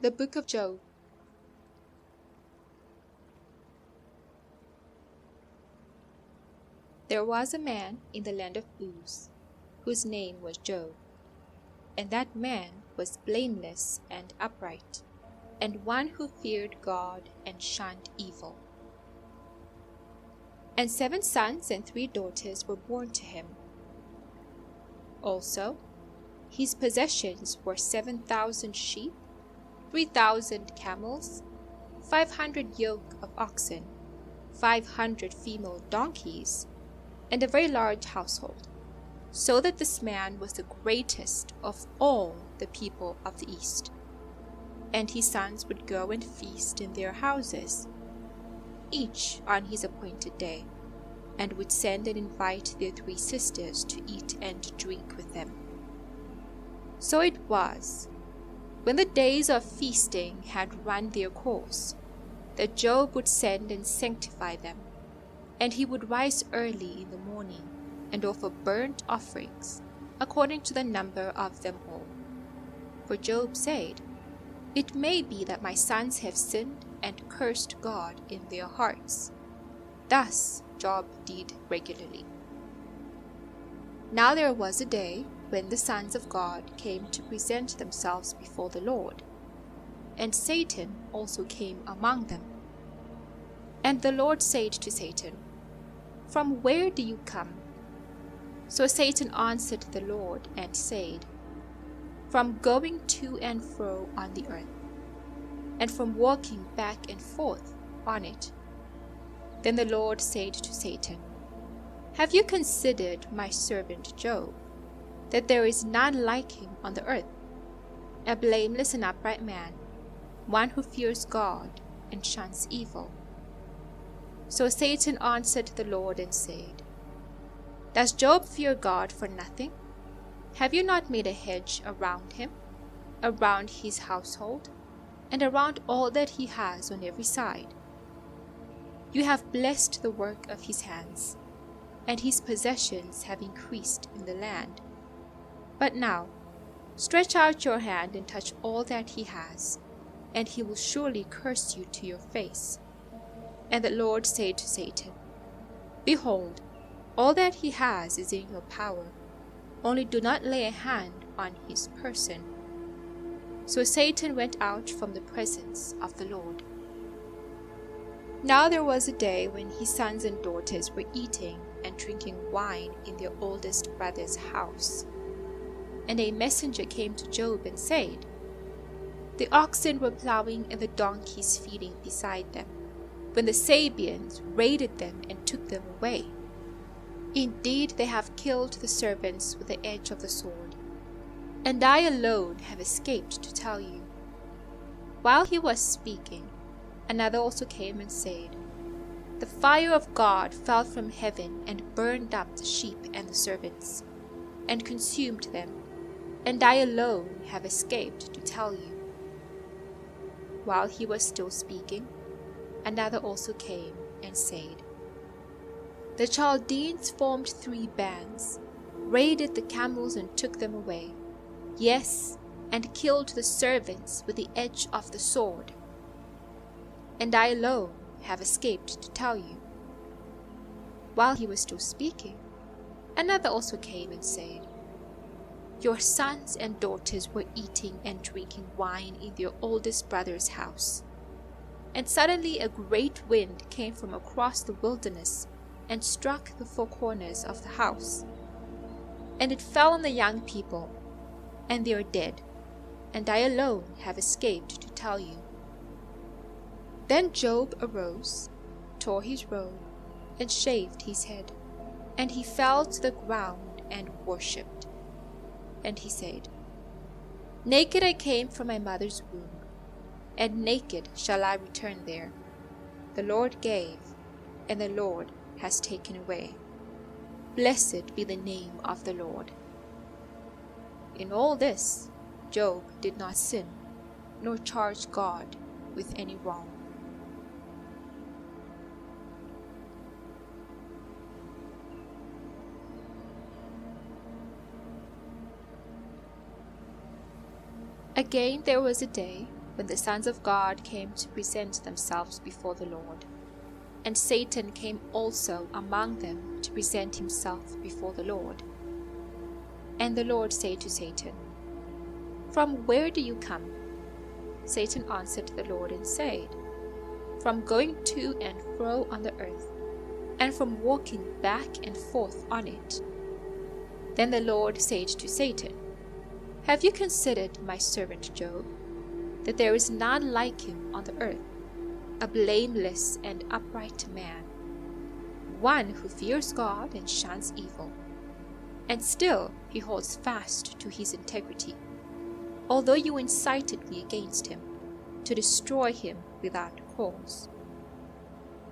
The Book of Job. There was a man in the land of Uz, whose name was Job. And that man was blameless and upright, and one who feared God and shunned evil. And 7 sons and 3 daughters were born to him. Also, his possessions were 7,000 sheep, 3,000 camels, 500 yoke of oxen, 500 female donkeys, and a very large household, so that this man was the greatest of all the people of the East. And his sons would go and feast in their houses, each on his appointed day, and would send and invite their 3 sisters to eat and drink with them. So it was, when the days of feasting had run their course, that Job would send and sanctify them, and he would rise early in the morning and offer burnt offerings according to the number of them all. For Job said, "It may be that my sons have sinned and cursed God in their hearts." Thus Job did regularly. Now there was a day when the sons of God came to present themselves before the Lord, and Satan also came among them. And the Lord said to Satan, "From where do you come?" So Satan answered the Lord and said, "From going to and fro on the earth, and from walking back and forth on it." Then the Lord said to Satan, "Have you considered my servant Job, that there is none like him on the earth, a blameless and upright man, one who fears God and shuns evil?" So Satan answered the Lord and said, "Does Job fear God for nothing? Have you not made a hedge around him, around his household, and around all that he has on every side? You have blessed the work of his hands, and his possessions have increased in the land. But now, stretch out your hand and touch all that he has, and he will surely curse you to your face." And the Lord said to Satan, "Behold, all that he has is in your power, only do not lay a hand on his person." So Satan went out from the presence of the Lord. Now there was a day when his sons and daughters were eating and drinking wine in their oldest brother's house. And a messenger came to Job and said, "The oxen were plowing and the donkeys feeding beside them, when the Sabians raided them and took them away. Indeed, they have killed the servants with the edge of the sword, and I alone have escaped to tell you." While he was speaking, another also came and said, "The fire of God fell from heaven and burned up the sheep and the servants, and consumed them, and I alone have escaped to tell you." While he was still speaking, another also came and said, "The Chaldeans formed 3 bands, raided the camels and took them away, yes, and killed the servants with the edge of the sword. And I alone have escaped to tell you." While he was still speaking, another also came and said, "Your sons and daughters were eating and drinking wine in their oldest brother's house. And suddenly a great wind came from across the wilderness and struck the 4 corners of the house. And it fell on the young people, and they are dead, and I alone have escaped to tell you." Then Job arose, tore his robe, and shaved his head, and he fell to the ground and worshipped. And he said, "Naked I came from my mother's womb, and naked shall I return there. The Lord gave, and the Lord has taken away. Blessed be the name of the Lord." In all this, Job did not sin, nor charge God with any wrong. Again there was a day when the sons of God came to present themselves before the Lord. And Satan came also among them to present himself before the Lord. And the Lord said to Satan, From where do you come? Satan answered the Lord and said, From going to and fro on the earth, and from walking back and forth on it. Then the Lord said to Satan, Have you considered my servant Job, that there is none like him on the earth, a blameless and upright man, one who fears God and shuns evil? And still he holds fast to his integrity, although you incited me against him, to destroy him without cause.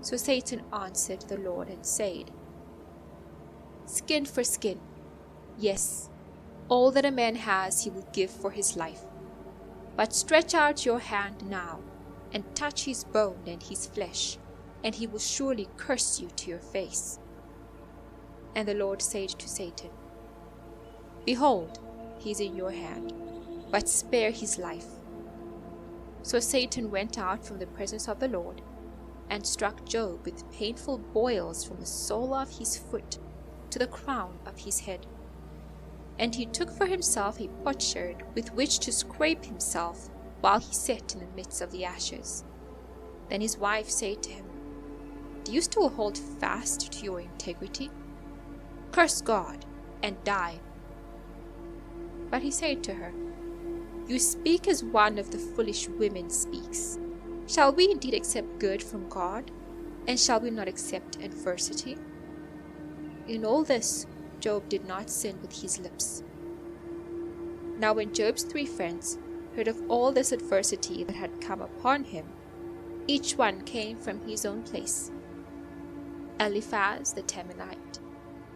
So Satan answered the Lord and said, Skin for skin, yes, all that a man has he will give for his life. But stretch out your hand now, and touch his bone and his flesh, and he will surely curse you to your face. And the Lord said to Satan, Behold, he is in your hand, but spare his life. So Satan went out from the presence of the Lord, and struck Job with painful boils from the sole of his foot to the crown of his head. And he took for himself a potsherd with which to scrape himself while he sat in the midst of the ashes. Then his wife said to him, Do you still hold fast to your integrity? Curse God and die. But he said to her, You speak as one of the foolish women speaks. Shall we indeed accept good from God, and shall we not accept adversity? In all this, Job did not sin with his lips. Now when Job's 3 friends heard of all this adversity that had come upon him, each one came from his own place. Eliphaz the Temanite,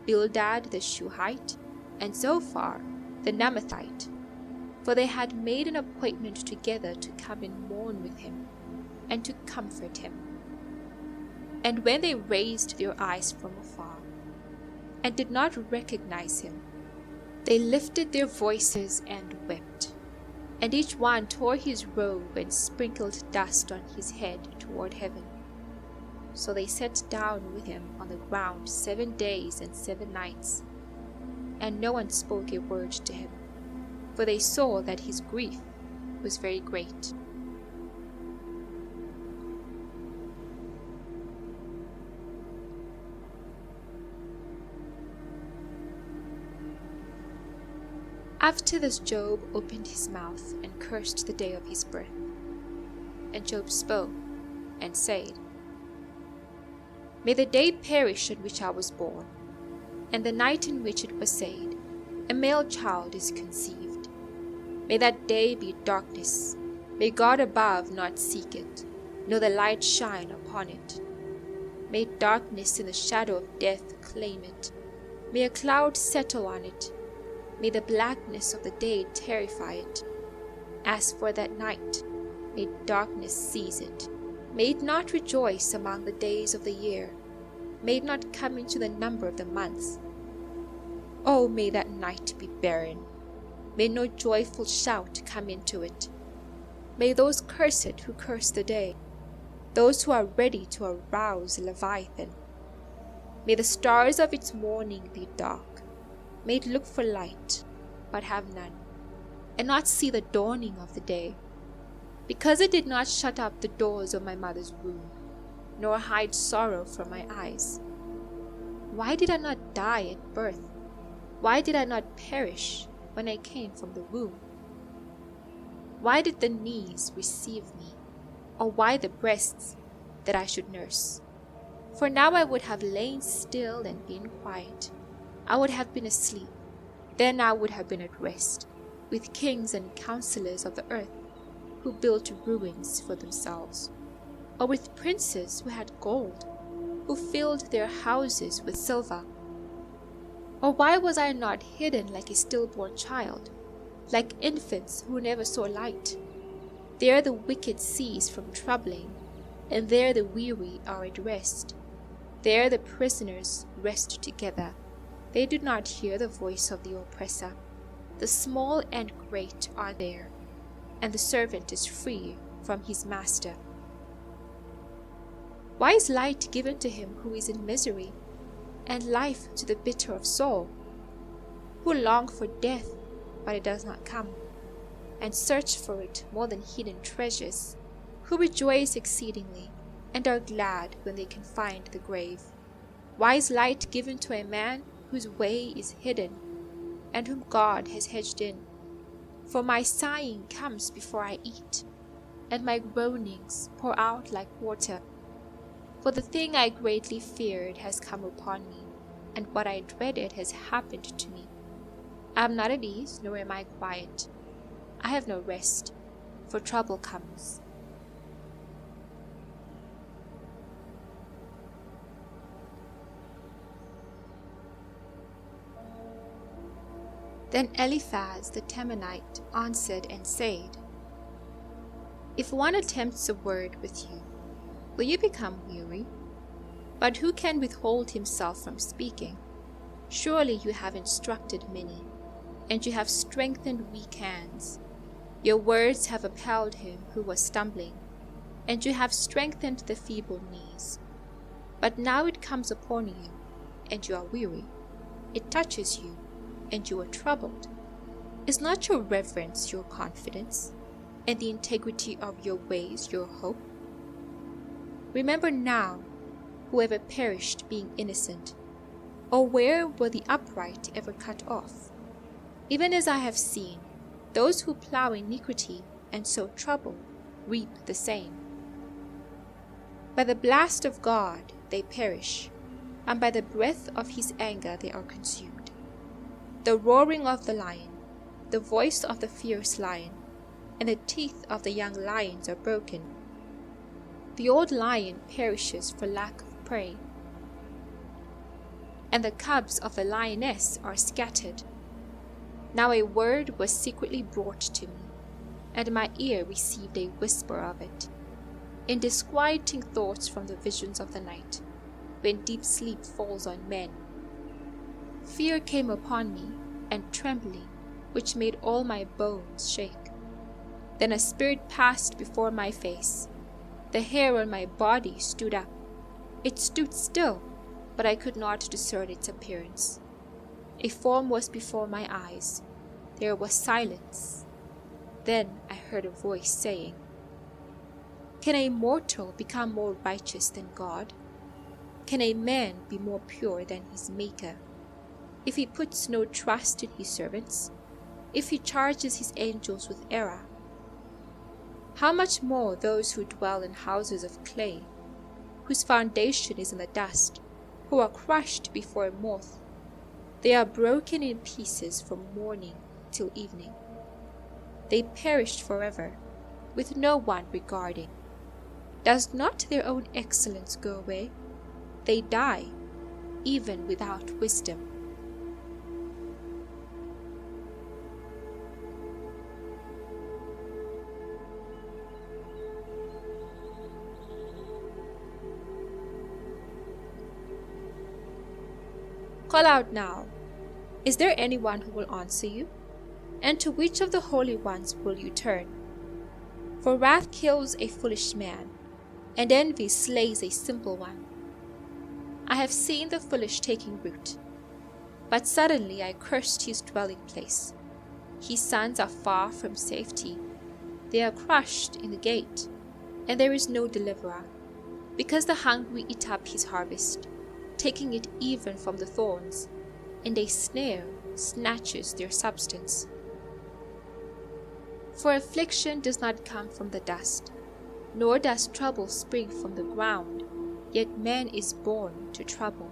Bildad the Shuhite, and Zophar the Naamathite, for they had made an appointment together to come and mourn with him, and to comfort him. And when they raised their eyes from afar, and did not recognize him, they lifted their voices and wept, and each one tore his robe and sprinkled dust on his head toward heaven. So they sat down with him on the ground 7 days and 7 nights, and no one spoke a word to him, for they saw that his grief was very great. After this, Job opened his mouth and cursed the day of his birth. And Job spoke and said, May the day perish on which I was born, and the night in which it was said, A male child is conceived. May that day be darkness. May God above not seek it, nor the light shine upon it. May darkness and the shadow of death claim it. May a cloud settle on it. May the blackness of the day terrify it. As for that night, may darkness seize it. May it not rejoice among the days of the year. May it not come into the number of the months. Oh, may that night be barren. May no joyful shout come into it. May those curse it who curse the day, those who are ready to arouse Leviathan. May the stars of its morning be dark. May it look for light, but have none, and not see the dawning of the day. Because it did not shut up the doors of my mother's womb, nor hide sorrow from my eyes. Why did I not die at birth? Why did I not perish when I came from the womb? Why did the knees receive me, or why the breasts, that I should nurse? For now I would have lain still and been quiet. I would have been asleep, then I would have been at rest, with kings and counselors of the earth, who built ruins for themselves, or with princes who had gold, who filled their houses with silver. Or why was I not hidden like a stillborn child, like infants who never saw light? There the wicked cease from troubling, and there the weary are at rest. There the prisoners rest together. They do not hear the voice of the oppressor. The small and great are there, and the servant is free from his master. Why is light given to him who is in misery, and life to the bitter of soul, who long for death, but it does not come, and search for it more than hidden treasures, who rejoice exceedingly, and are glad when they can find the grave? Why is light given to a man whose way is hidden, and whom God has hedged in? For my sighing comes before I eat, and my groanings pour out like water. For the thing I greatly feared has come upon me, and what I dreaded has happened to me. I am not at ease, nor am I quiet. I have no rest, for trouble comes. Then Eliphaz the Temanite answered and said, If one attempts a word with you, will you become weary? But who can withhold himself from speaking? Surely you have instructed many, and you have strengthened weak hands. Your words have upheld him who was stumbling, and you have strengthened the feeble knees. But now it comes upon you, and you are weary. It touches you, and you are troubled. Is not your reverence your confidence, and the integrity of your ways your hope? Remember now, whoever perished being innocent, or where were the upright ever cut off? Even as I have seen, those who plow iniquity and sow trouble reap the same. By the blast of God they perish, and by the breath of his anger they are consumed. The roaring of the lion, the voice of the fierce lion, and the teeth of the young lions are broken. The old lion perishes for lack of prey, and the cubs of the lioness are scattered. Now a word was secretly brought to me, and my ear received a whisper of it, in disquieting thoughts from the visions of the night, when deep sleep falls on men. Fear came upon me, and trembling, which made all my bones shake. Then a spirit passed before my face. The hair on my body stood up. It stood still, but I could not discern its appearance. A form was before my eyes. There was silence. Then I heard a voice saying, Can a mortal become more righteous than God? Can a man be more pure than his Maker? If he puts no trust in his servants, if he charges his angels with error, how much more those who dwell in houses of clay, whose foundation is in the dust, who are crushed before a moth? They are broken in pieces from morning till evening. They perished forever, with no one regarding. Does not their own excellence go away? They die, even without wisdom. Call out now. Is there anyone who will answer you? And to which of the holy ones will you turn? For wrath kills a foolish man, and envy slays a simple one. I have seen the foolish taking root, but suddenly I cursed his dwelling place. His sons are far from safety. They are crushed in the gate, and there is no deliverer, because the hungry eat up his harvest, taking it even from the thorns, and a snare snatches their substance. For affliction does not come from the dust, nor does trouble spring from the ground, yet man is born to trouble,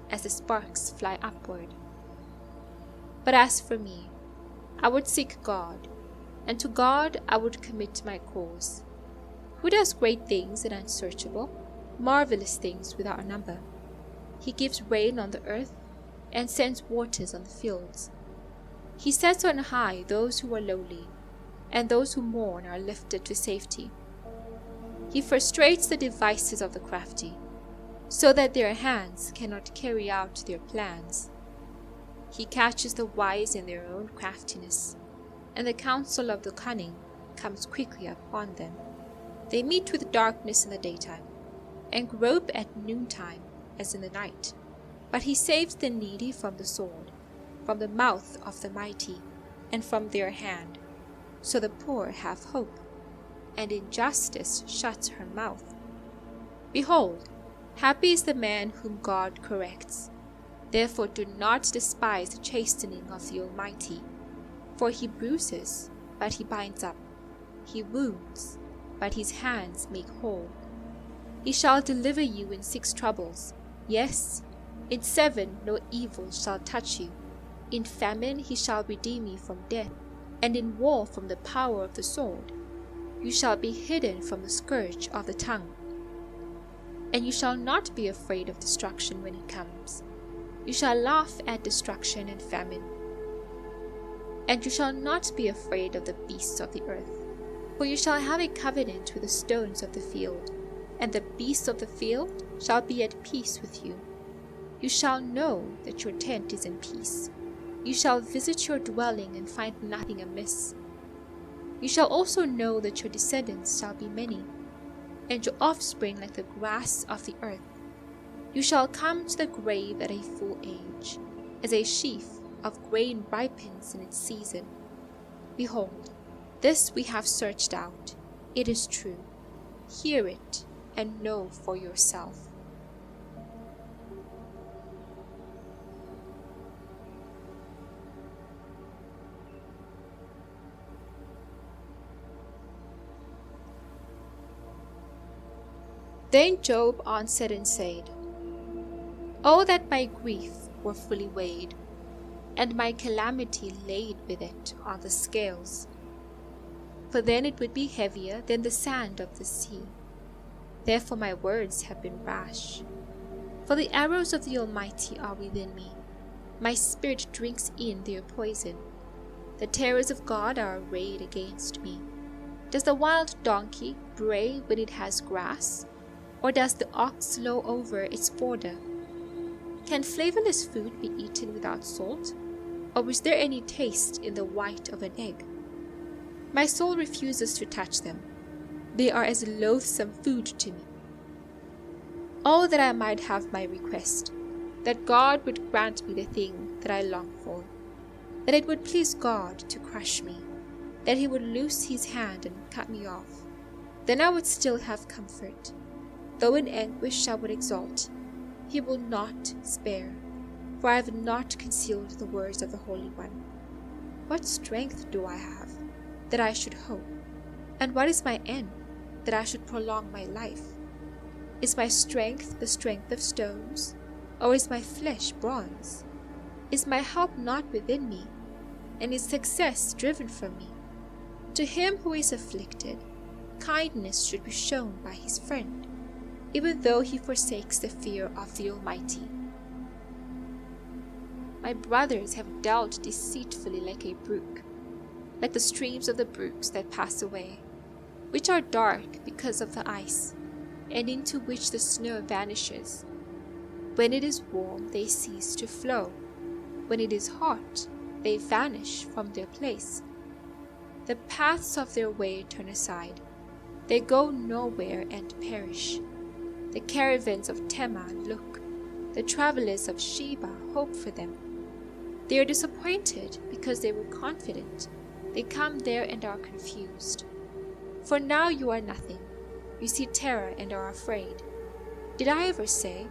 as the sparks fly upward. But as for me, I would seek God, and to God I would commit my cause, who does great things and unsearchable, marvelous things without number. He gives rain on the earth, and sends waters on the fields. He sets on high those who are lowly, and those who mourn are lifted to safety. He frustrates the devices of the crafty, so that their hands cannot carry out their plans. He catches the wise in their own craftiness, and the counsel of the cunning comes quickly upon them. They meet with darkness in the daytime, and grope at noontime as in the night. But he saves the needy from the sword, from the mouth of the mighty, and from their hand. So the poor have hope, and injustice shuts her mouth. Behold, happy is the man whom God corrects. Therefore do not despise the chastening of the Almighty. For he bruises, but he binds up. He wounds, but his hands make whole. He shall deliver you in 6 troubles. Yes, in 7 no evil shall touch you. In famine he shall redeem you from death, and in war from the power of the sword. You shall be hidden from the scourge of the tongue. And you shall not be afraid of destruction when it comes. You shall laugh at destruction and famine. And you shall not be afraid of the beasts of the earth. For you shall have a covenant with the stones of the field, and the beasts of the field shall be at peace with you. You shall know that your tent is in peace. You shall visit your dwelling and find nothing amiss. You shall also know that your descendants shall be many, and your offspring like the grass of the earth. You shall come to the grave at a full age, as a sheaf of grain ripens in its season. Behold, this we have searched out. It is true. Hear it, and know for yourself. Then Job answered and said, Oh, that my grief were fully weighed, and my calamity laid with it on the scales! For then it would be heavier than the sand of the sea. Therefore my words have been rash. For the arrows of the Almighty are within me. My spirit drinks in their poison. The terrors of God are arrayed against me. Does the wild donkey bray when it has grass? Or does the ox low over its border? Can flavorless food be eaten without salt? Or is there any taste in the white of an egg? My soul refuses to touch them. They are as loathsome food to me. Oh, that I might have my request, that God would grant me the thing that I long for, that it would please God to crush me, that he would loose his hand and cut me off. Then I would still have comfort. Though in anguish I would exult, he will not spare, for I have not concealed the words of the Holy One. What strength do I have, that I should hope? And what is my end, that I should prolong my life? Is my strength the strength of stones, or is my flesh bronze? Is my help not within me, and is success driven from me? To him who is afflicted, kindness should be shown by his friend, even though he forsakes the fear of the Almighty. My brothers have dealt deceitfully like a brook, like the streams of the brooks that pass away, which are dark because of the ice, and into which the snow vanishes. When it is warm, they cease to flow. When it is hot, they vanish from their place. The paths of their way turn aside. They go nowhere and perish. The caravans of Teman look. The travelers of Sheba hope for them. They are disappointed because they were confident. They come there and are confused. For now you are nothing. You see terror and are afraid. Did I ever say,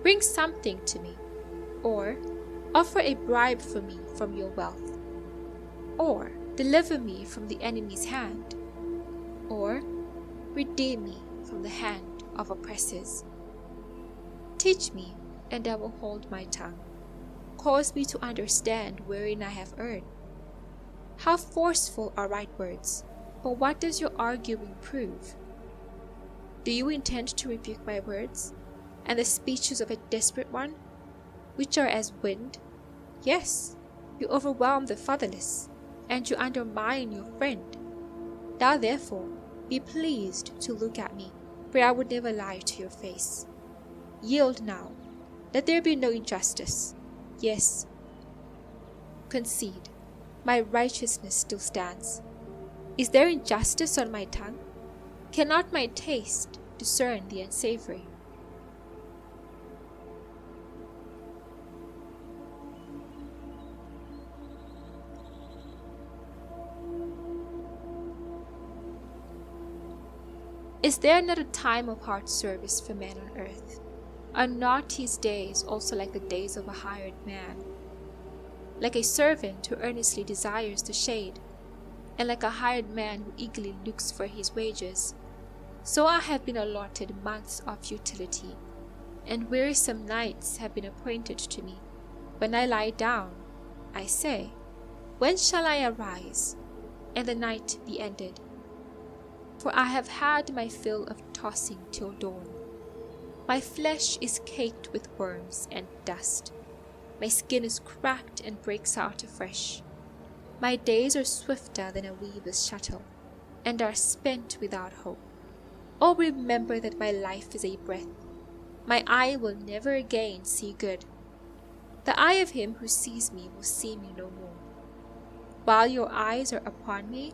Bring something to me, or offer a bribe for me from your wealth, or deliver me from the enemy's hand, or redeem me from the hand of oppressors? Teach me, and I will hold my tongue. Cause me to understand wherein I have erred. How forceful are right words, but what does your arguing prove? Do you intend to rebuke my words, and the speeches of a desperate one, which are as wind? Yes, you overwhelm the fatherless, and you undermine your friend. Now therefore, be pleased to look at me, for I would never lie to your face. Yield now, let there be no injustice. Yes, concede, my righteousness still stands. Is there injustice on my tongue? Cannot my taste discern the unsavory? Is there not a time of hard service for men on earth? Are not his days also like the days of a hired man? Like a servant who earnestly desires the shade, and like a hired man who eagerly looks for his wages, so I have been allotted months of futility, and wearisome nights have been appointed to me. When I lie down, I say, when shall I arise, and the night be ended? For I have had my fill of tossing till dawn. My flesh is caked with worms and dust. My skin is cracked and breaks out afresh. My days are swifter than a weaver's shuttle, and are spent without hope. Oh, remember that my life is a breath. My eye will never again see good. The eye of him who sees me will see me no more. While your eyes are upon me,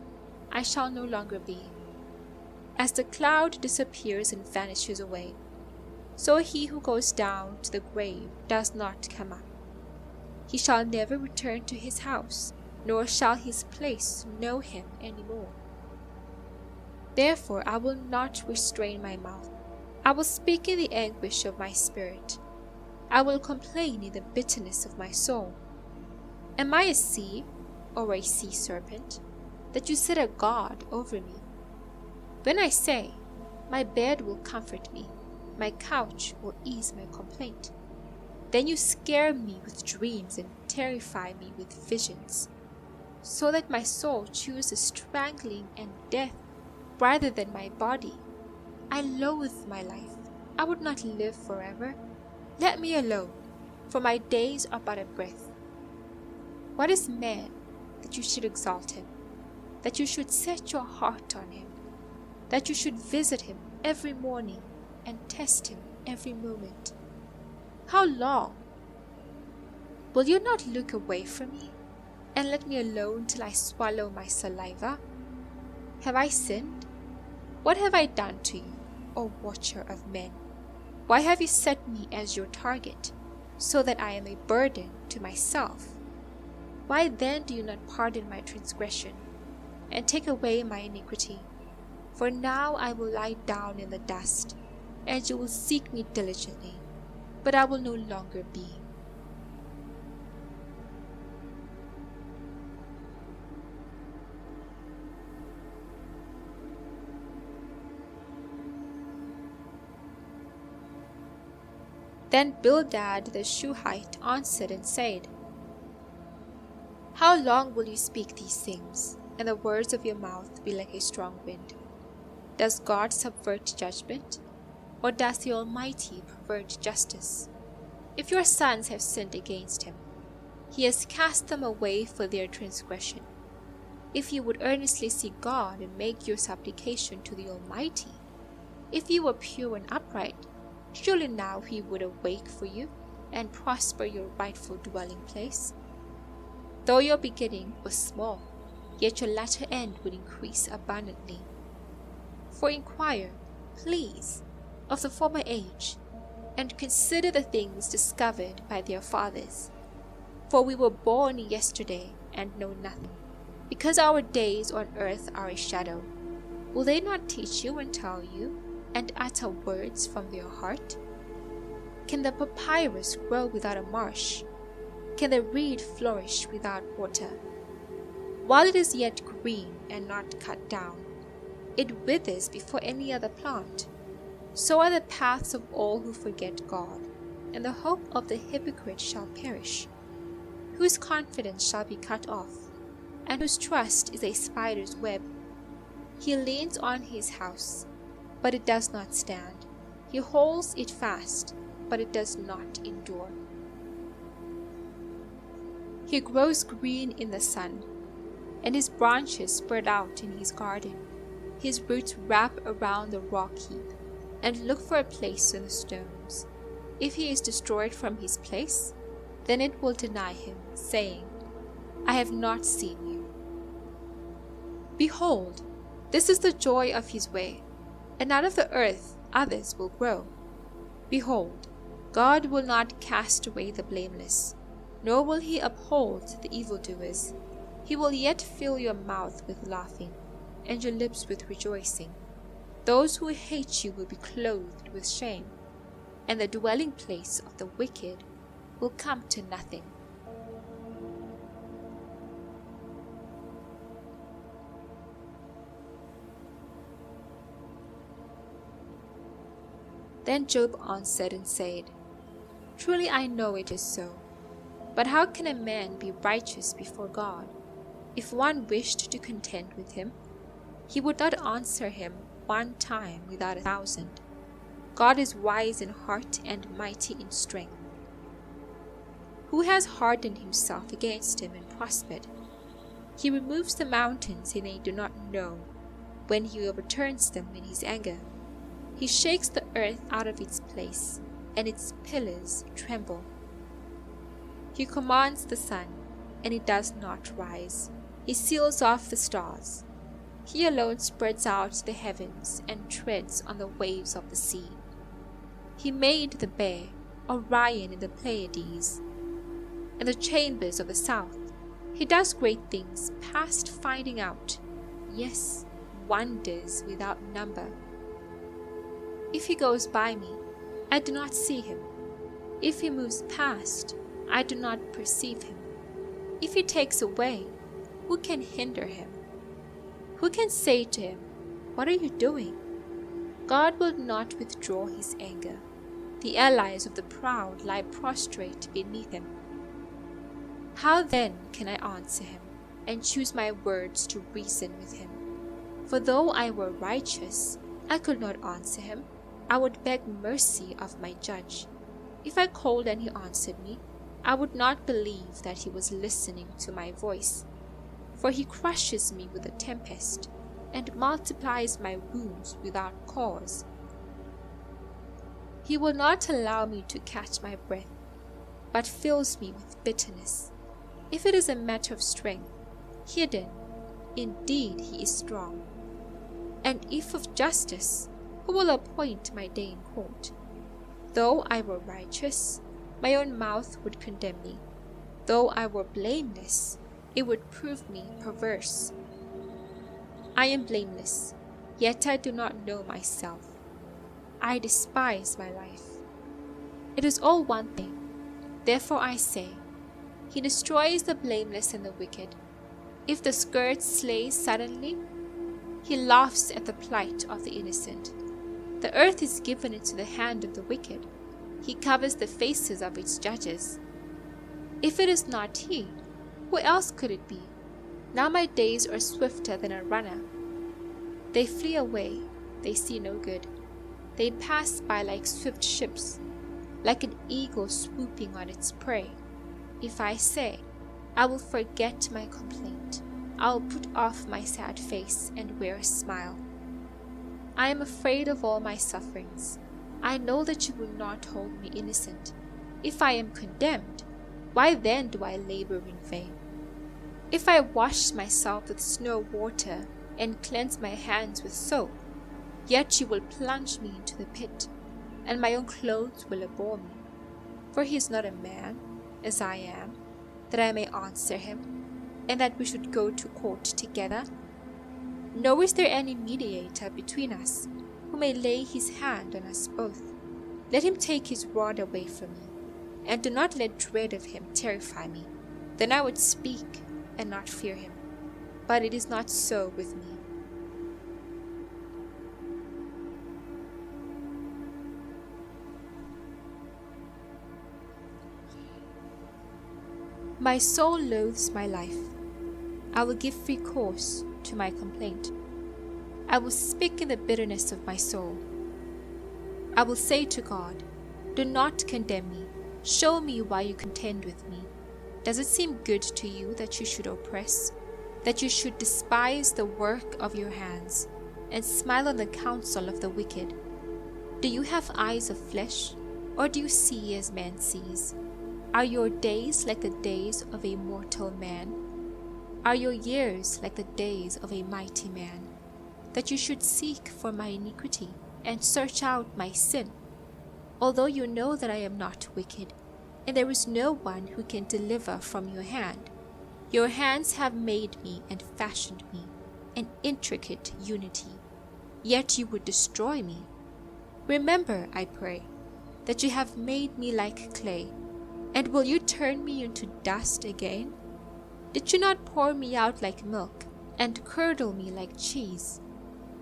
I shall no longer be. As the cloud disappears and vanishes away, so he who goes down to the grave does not come up. He shall never return to his house, nor shall his place know him any more. Therefore I will not restrain my mouth. I will speak in the anguish of my spirit. I will complain in the bitterness of my soul. Am I a sea, or a sea serpent, that you set a guard over me? When I say, my bed will comfort me, my couch will ease my complaint, then you scare me with dreams and terrify me with visions, so that my soul chooses strangling and death rather than my body. I loathe my life. I would not live forever. Let me alone, for my days are but a breath. What is man that you should exalt him, that you should set your heart on him, that you should visit him every morning and test him every moment? How long? Will you not look away from me, and let me alone till I swallow my saliva? Have I sinned? What have I done to you, O watcher of men? Why have you set me as your target, so that I am a burden to myself? Why then do you not pardon my transgression, and take away my iniquity? For now I will lie down in the dust, and you will seek me diligently, but I will no longer be. Then Bildad the Shuhite answered and said, How long will you speak these things, and the words of your mouth be like a strong wind? Does God subvert judgment, or does the Almighty pervert justice? If your sons have sinned against him, he has cast them away for their transgression. If you would earnestly seek God and make your supplication to the Almighty, if you were pure and upright, surely now he would awake for you and prosper your rightful dwelling place. Though your beginning was small, yet your latter end would increase abundantly. For inquire, please, of the former age, and consider the things discovered by their fathers. For we were born yesterday and know nothing, because our days on earth are a shadow. Will they not teach you and tell you, and utter words from their heart? Can the papyrus grow without a marsh? Can the reed flourish without water? While it is yet green and not cut down, it withers before any other plant. So are the paths of all who forget God, and the hope of the hypocrite shall perish. Whose confidence shall be cut off, and whose trust is a spider's web. He leans on his house, but it does not stand. He holds it fast, but it does not endure. He grows green in the sun, and his branches spread out in his garden. His roots wrap around the rock heap, and look for a place in the stones. If he is destroyed from his place, then it will deny him, saying, I have not seen you. Behold, this is the joy of his way, and out of the earth others will grow. Behold, God will not cast away the blameless, nor will he uphold the evildoers. He will yet fill your mouth with laughing, and your lips with rejoicing. Those who hate you will be clothed with shame, and the dwelling place of the wicked will come to nothing. Then Job answered and said, Truly I know it is so. But how can a man be righteous before God? If one wished to contend with him, he would not answer him one time without 1,000. God is wise in heart and mighty in strength. Who has hardened himself against him and prospered? He removes the mountains and they do not know, when he overturns them in his anger. He shakes the earth out of its place, and its pillars tremble. He commands the sun, and it does not rise. He seals off the stars. He alone spreads out the heavens and treads on the waves of the sea. He made the bear, Orion and the Pleiades, and the chambers of the south. He does great things past finding out, yes, wonders without number. If he goes by me, I do not see him. If he moves past, I do not perceive him. If he takes away, who can hinder him? Who can say to him, What are you doing? God will not withdraw his anger. The allies of the proud lie prostrate beneath him. How then can I answer him, and choose my words to reason with him? For though I were righteous, I could not answer him. I would beg mercy of my judge. If I called and he answered me, I would not believe that he was listening to my voice. For he crushes me with a tempest, and multiplies my wounds without cause. He will not allow me to catch my breath, but fills me with bitterness. If it is a matter of strength, hidden, indeed he is strong. And if of justice, who will appoint my day in court? Though I were righteous, my own mouth would condemn me. Though I were blameless, it would prove me perverse. I am blameless, yet I do not know myself. I despise my life. It is all one thing. Therefore I say, He destroys the blameless and the wicked. If the scourge slays suddenly, He laughs at the plight of the innocent. The earth is given into the hand of the wicked. He covers the faces of its judges. If it is not He, who else could it be? Now my days are swifter than a runner. They flee away, they see no good. They pass by like swift ships, like an eagle swooping on its prey. If I say, I will forget my complaint, I will put off my sad face and wear a smile. I am afraid of all my sufferings. I know that you will not hold me innocent. If I am condemned, why then do I labor in vain? If I wash myself with snow water and cleanse my hands with soap, yet you will plunge me into the pit, and my own clothes will abhor me. For he is not a man, as I am, that I may answer him, and that we should go to court together. Nor is there any mediator between us, who may lay his hand on us both. Let him take his rod away from me, and do not let dread of him terrify me. Then I would speak and not fear him. But it is not so with me. My soul loathes my life. I will give free course to my complaint. I will speak in the bitterness of my soul. I will say to God, Do not condemn me. Show me why you contend with me. Does it seem good to you that you should oppress, that you should despise the work of your hands, and smile on the counsel of the wicked? Do you have eyes of flesh, or do you see as man sees? Are your days like the days of a mortal man? Are your years like the days of a mighty man? that you should seek for my iniquity and search out my sin, although you know that I am not wicked, and there is no one who can deliver from your hand. Your hands have made me and fashioned me, an intricate unity, yet you would destroy me. Remember, I pray, that you have made me like clay, and will you turn me into dust again? Did you not pour me out like milk, and curdle me like cheese?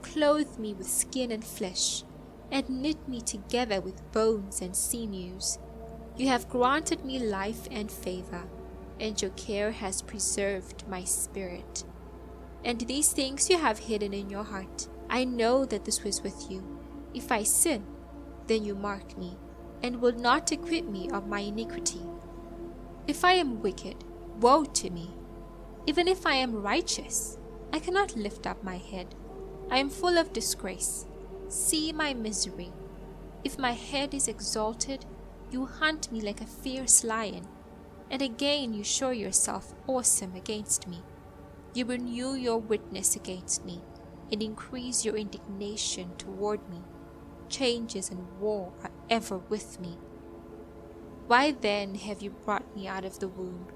Clothe me with skin and flesh, and knit me together with bones and sinews. You have granted me life and favor, and your care has preserved my spirit. And these things you have hidden in your heart. I know that this was with you. If I sin, then you mark me, and will not acquit me of my iniquity. If I am wicked, woe to me. Even if I am righteous, I cannot lift up my head. I am full of disgrace. See my misery. If my head is exalted, you hunt me like a fierce lion, and again you show yourself awesome against me. You renew your witness against me, and increase your indignation toward me. Changes and war are ever with me. Why then have you brought me out of the womb?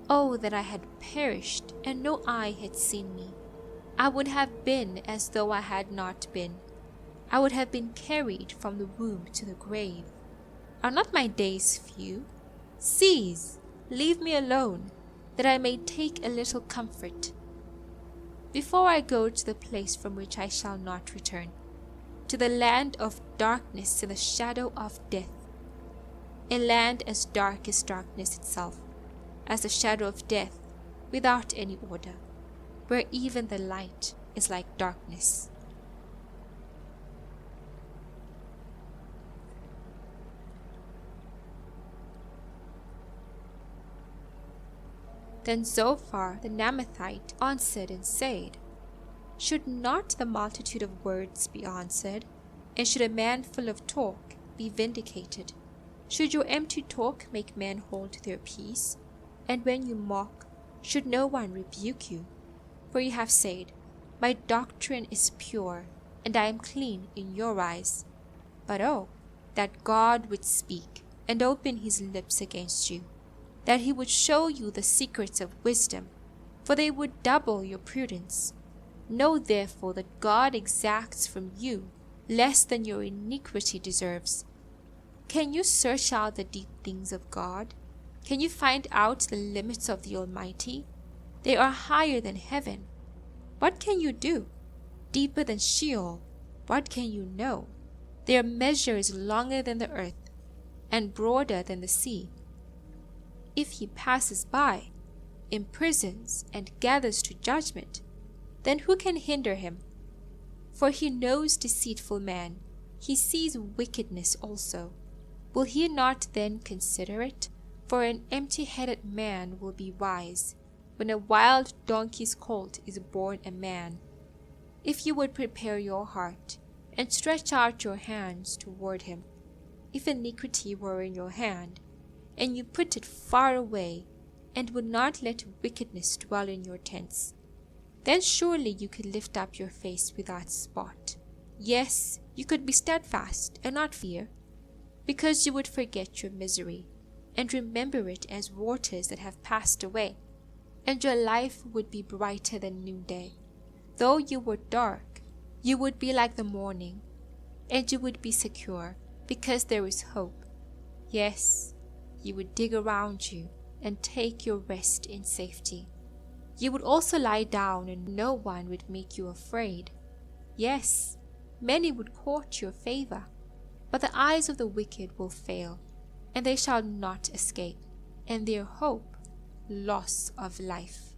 Oh, that I had perished, and no eye had seen me. I would have been as though I had not been. I would have been carried from the womb to the grave. Are not my days few? Cease, leave me alone, that I may take a little comfort. Before I go to the place from which I shall not return, to the land of darkness and the shadow of death, a land as dark as darkness itself, as the shadow of death, without any order, where even the light is like darkness. Then Zophar the Naamathite answered and said, Should not the multitude of words be answered? And should a man full of talk be vindicated? Should your empty talk make men hold their peace? And when you mock, should no one rebuke you? For you have said, My doctrine is pure, and I am clean in your eyes. But oh, that God would speak, and open his lips against you, that he would show you the secrets of wisdom, for they would double your prudence. Know therefore that God exacts from you less than your iniquity deserves. Can you search out the deep things of God? Can you find out the limits of the Almighty? They are higher than heaven. What can you do? Deeper than Sheol. What can you know? Their measure is longer than the earth, and broader than the sea. If he passes by, imprisons, and gathers to judgment, then who can hinder him? For he knows deceitful man, he sees wickedness also. Will he not then consider it? For an empty-headed man will be wise, when a wild donkey's colt is born a man. If you would prepare your heart, and stretch out your hands toward him, if iniquity were in your hand, and you put it far away, and would not let wickedness dwell in your tents, then surely you could lift up your face without spot. Yes, you could be steadfast and not fear, because you would forget your misery, and remember it as waters that have passed away, and your life would be brighter than noonday. Though you were dark, you would be like the morning, and you would be secure, because there is hope. Yes, you would dig around you and take your rest in safety. You would also lie down, and no one would make you afraid. Yes, many would court your favor, but the eyes of the wicked will fail, and they shall not escape, and their hope, loss of life.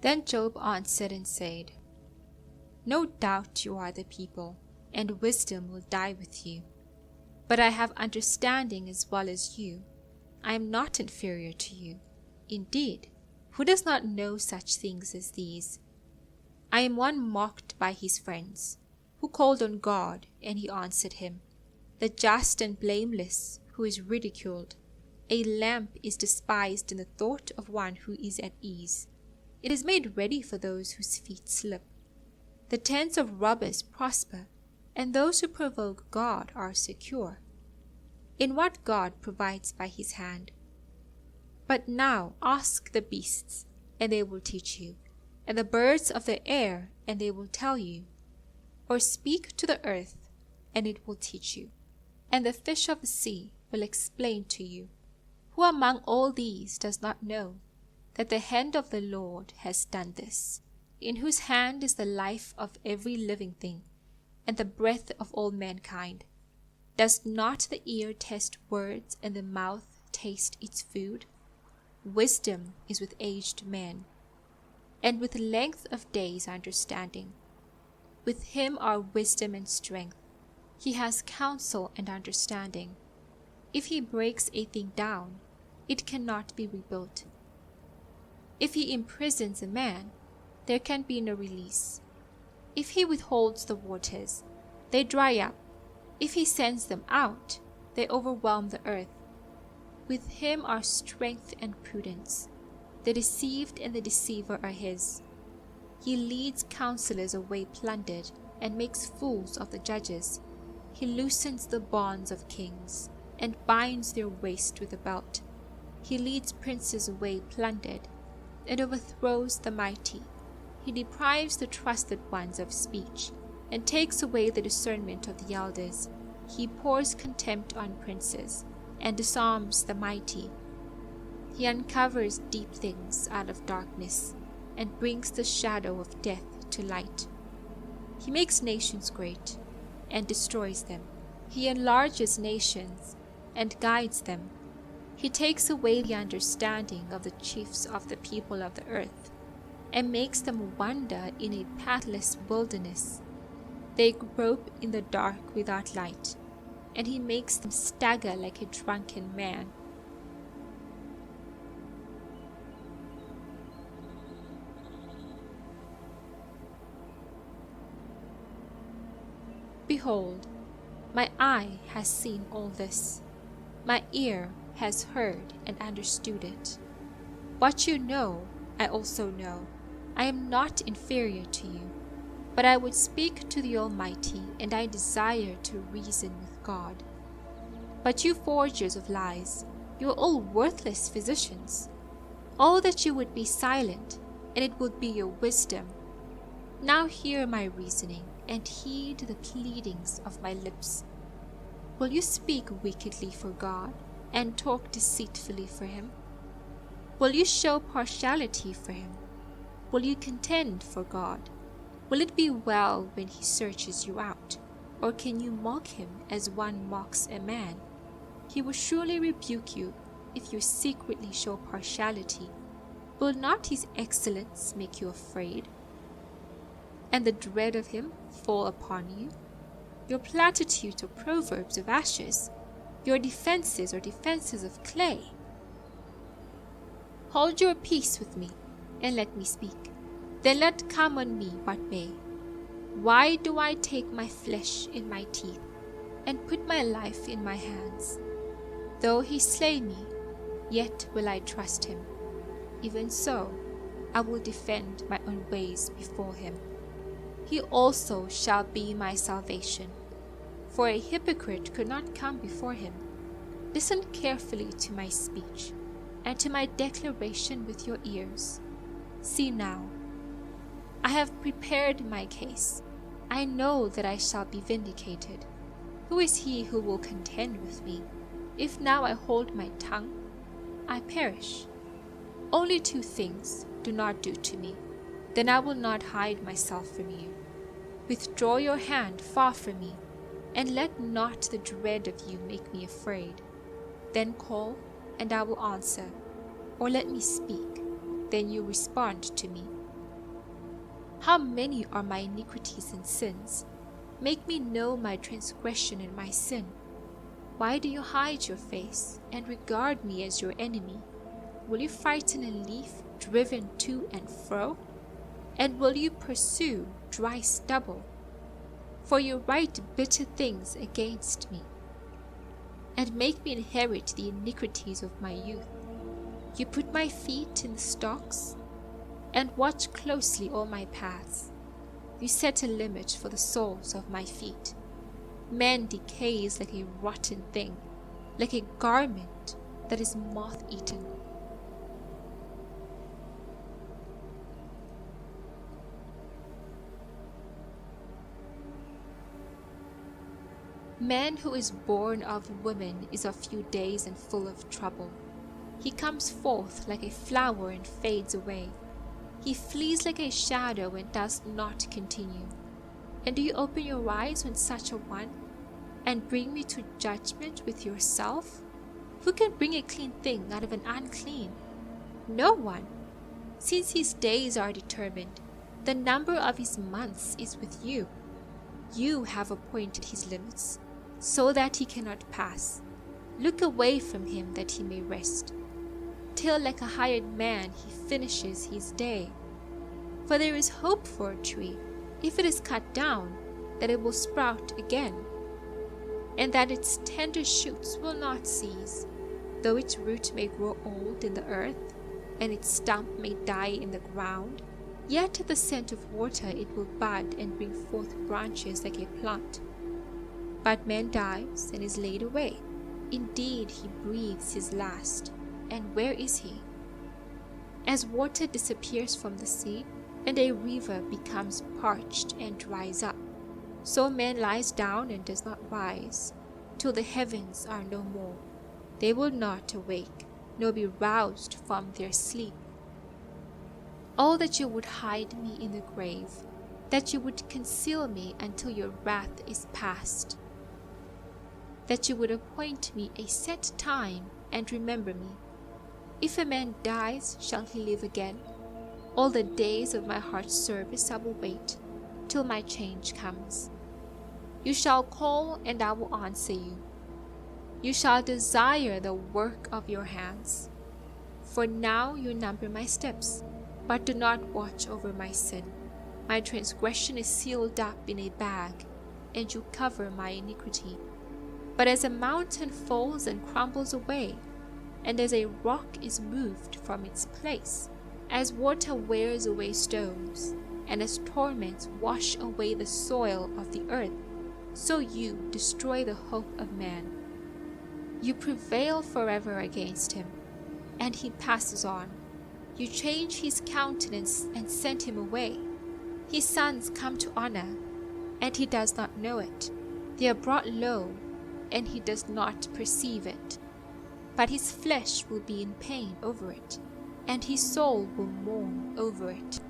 Then Job answered and said, No doubt you are the people, and wisdom will die with you. But I have understanding as well as you. I am not inferior to you. Indeed, who does not know such things as these? I am one mocked by his friends, who called on God, and he answered him. The just and blameless, who is ridiculed. A lamp is despised in the thought of one who is at ease. It is made ready for those whose feet slip. The tents of robbers prosper, and those who provoke God are secure, in what God provides by his hand. But now ask the beasts, and they will teach you, and the birds of the air, and they will tell you. Or speak to the earth, and it will teach you, and the fish of the sea will explain to you. Who among all these does not know that the hand of the Lord has done this, in whose hand is the life of every living thing, and the breath of all mankind? Does not the ear test words, and the mouth taste its food? Wisdom is with aged men, and with length of days understanding. With him are wisdom and strength. He has counsel and understanding. If he breaks a thing down, it cannot be rebuilt. If he imprisons a man, there can be no release. If he withholds the waters, they dry up. If he sends them out, they overwhelm the earth. With him are strength and prudence. The deceived and the deceiver are his. He leads counselors away plundered, and makes fools of the judges. He loosens the bonds of kings, and binds their waist with a belt. He leads princes away plundered, and overthrows the mighty. He deprives the trusted ones of speech, and takes away the discernment of the elders. He pours contempt on princes, and disarms the mighty. He uncovers deep things out of darkness, and brings the shadow of death to light. He makes nations great, and destroys them. He enlarges nations, and guides them. He takes away the understanding of the chiefs of the people of the earth, and makes them wander in a pathless wilderness. They grope in the dark without light, and he makes them stagger like a drunken man. Behold, my eye has seen all this. My ear has heard and understood it. What you know, I also know. I am not inferior to you, but I would speak to the Almighty, and I desire to reason with God. But you forgers of lies, you are all worthless physicians. Oh, that you would be silent, and it would be your wisdom. Now hear my reasoning, and heed the pleadings of my lips. Will you speak wickedly for God, and talk deceitfully for him? Will you show partiality for him? Will you contend for God? Will it be well when he searches you out? Or can you mock him as one mocks a man? He will surely rebuke you if you secretly show partiality. Will not his excellence make you afraid, and the dread of him fall upon you? Your platitudes are proverbs of ashes. Your defenses are defenses of clay. Hold your peace with me, and let me speak. Then let come on me what may. Why do I take my flesh in my teeth, and put my life in my hands? Though he slay me, yet will I trust him. Even so, I will defend my own ways before him. He also shall be my salvation, for a hypocrite could not come before him. Listen carefully to my speech, and to my declaration with your ears. See now, I have prepared my case. I know that I shall be vindicated. Who is he who will contend with me? If now I hold my tongue, I perish. Only two things do not do to me, then I will not hide myself from you. Withdraw your hand far from me, and let not the dread of you make me afraid. Then call, and I will answer, or let me speak, then you respond to me. How many are my iniquities and sins? Make me know my transgression and my sin. Why do you hide your face, and regard me as your enemy? Will you frighten a leaf driven to and fro? And will you pursue dry stubble? For you write bitter things against me. and make me inherit the iniquities of my youth. You put my feet in the stocks, and watch closely all my paths. You set a limit for the soles of my feet. Man decays like a rotten thing, like a garment that is moth-eaten. Man who is born of woman is of few days and full of trouble. He comes forth like a flower and fades away. He flees like a shadow and does not continue. And do you open your eyes on such a one, and bring me to judgment with yourself? Who can bring a clean thing out of an unclean? No one. Since his days are determined, the number of his months is with you. You have appointed his limits, so that he cannot pass. Look away from him that he may rest, till like a hired man he finishes his day. For there is hope for a tree, if it is cut down, that it will sprout again, and that its tender shoots will not cease. Though its root may grow old in the earth, and its stump may die in the ground, yet at the scent of water it will bud and bring forth branches like a plant. But man dies and is laid away. Indeed, he breathes his last. And where is he? As water disappears from the sea, and a river becomes parched and dries up, so man lies down and does not rise, till the heavens are no more. They will not awake, nor be roused from their sleep. Oh, that you would hide me in the grave, that you would conceal me until your wrath is past, that you would appoint me a set time and remember me. If a man dies, shall he live again? All the days of my heart's service I will wait, till my change comes. You shall call, and I will answer you. You shall desire the work of your hands. For now you number my steps, but do not watch over my sin. My transgression is sealed up in a bag, and you cover my iniquity. But as a mountain falls and crumbles away, and as a rock is moved from its place, as water wears away stones, and as torrents wash away the soil of the earth, so you destroy the hope of man. You prevail forever against him, and he passes on. You change his countenance and send him away. His sons come to honor, and he does not know it. They are brought low, and he does not perceive it. But his flesh will be in pain over it, and his soul will mourn over it.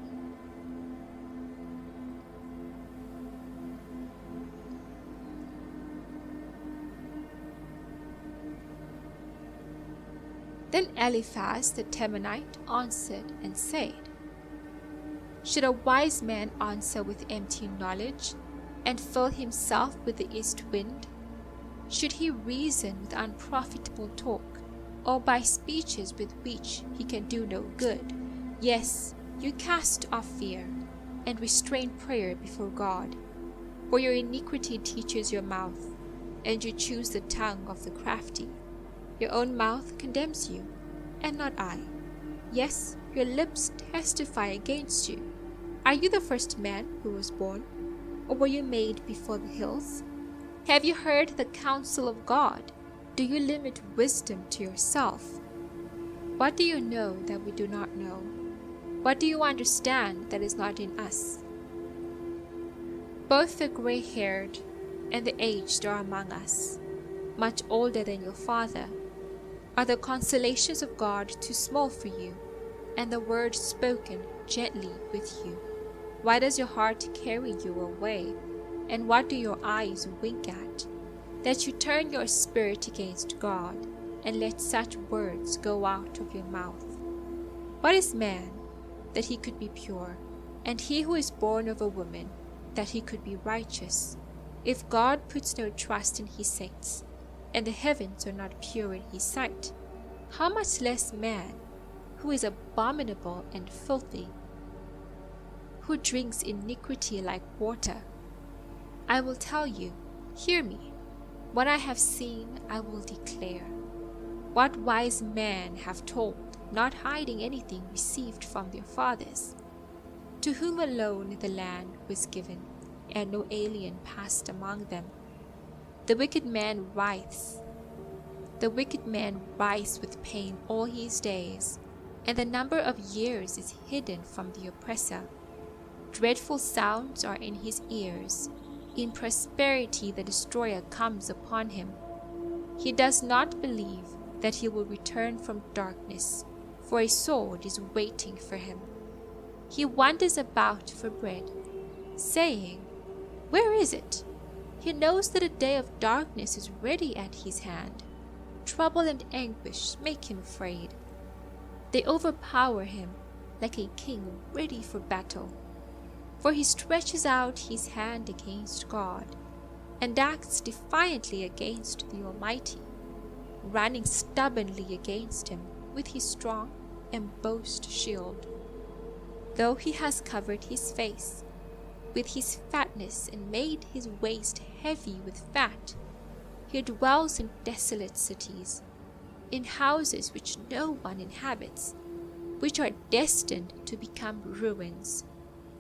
Then Eliphaz the Temanite answered and said, Should a wise man answer with empty knowledge, and fill himself with the east wind? Should he reason with unprofitable talk, or by speeches with which he can do no good? Yes, you cast off fear, and restrain prayer before God. For your iniquity teaches your mouth, and you choose the tongue of the crafty. Your own mouth condemns you, and not I. Yes, your lips testify against you. Are you the first man who was born, or were you made before the hills? Have you heard the counsel of God? Do you limit wisdom to yourself? What do you know that we do not know? What do you understand that is not in us? Both the gray-haired and the aged are among us, much older than your father. Are the consolations of God too small for you, and the word spoken gently with you? Why does your heart carry you away, and what do your eyes wink at? That you turn your spirit against God, and let such words go out of your mouth. What is man, that he could be pure, and he who is born of a woman, that he could be righteous? If God puts no trust in his saints, and the heavens are not pure in his sight, how much less man, who is abominable and filthy, who drinks iniquity like water? I will tell you, hear me. What I have seen I will declare. What wise men have told, not hiding anything received from their fathers, to whom alone the land was given, and no alien passed among them. The wicked man writhes with pain all his days, and the number of years is hidden from the oppressor. Dreadful sounds are in his ears. In prosperity the destroyer comes upon him. He does not believe that he will return from darkness, for a sword is waiting for him. He wanders about for bread, saying, "Where is it?" He knows that a day of darkness is ready at his hand. Trouble and anguish make him afraid. They overpower him like a king ready for battle. For he stretches out his hand against God, and acts defiantly against the Almighty, running stubbornly against him with his strong and boast shield. Though he has covered his face with his fatness and made his waist heavy with fat, he dwells in desolate cities, in houses which no one inhabits, which are destined to become ruins.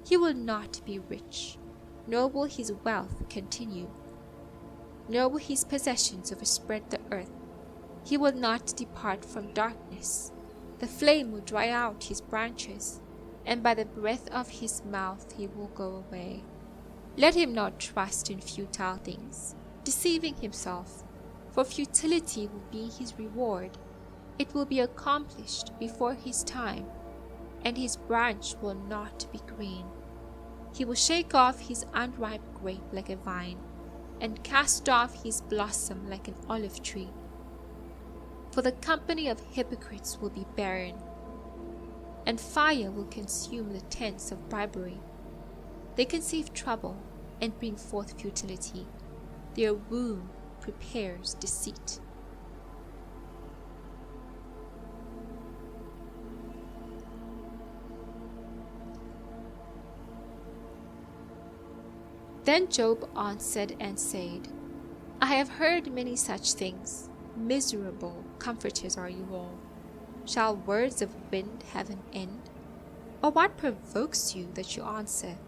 He will not be rich, nor will his wealth continue, nor will his possessions overspread the earth. He will not depart from darkness. The flame will dry out his branches, and by the breath of his mouth he will go away. Let him not trust in futile things, deceiving himself, for futility will be his reward. It will be accomplished before his time, and his branch will not be green. He will shake off his unripe grape like a vine, and cast off his blossom like an olive tree. For the company of hypocrites will be barren, and fire will consume the tents of bribery. They conceive trouble and bring forth futility. Their womb prepares deceit. Then Job answered and said, I have heard many such things. Miserable comforters are you all. Shall words of wind have an end? Or what provokes you that you answer?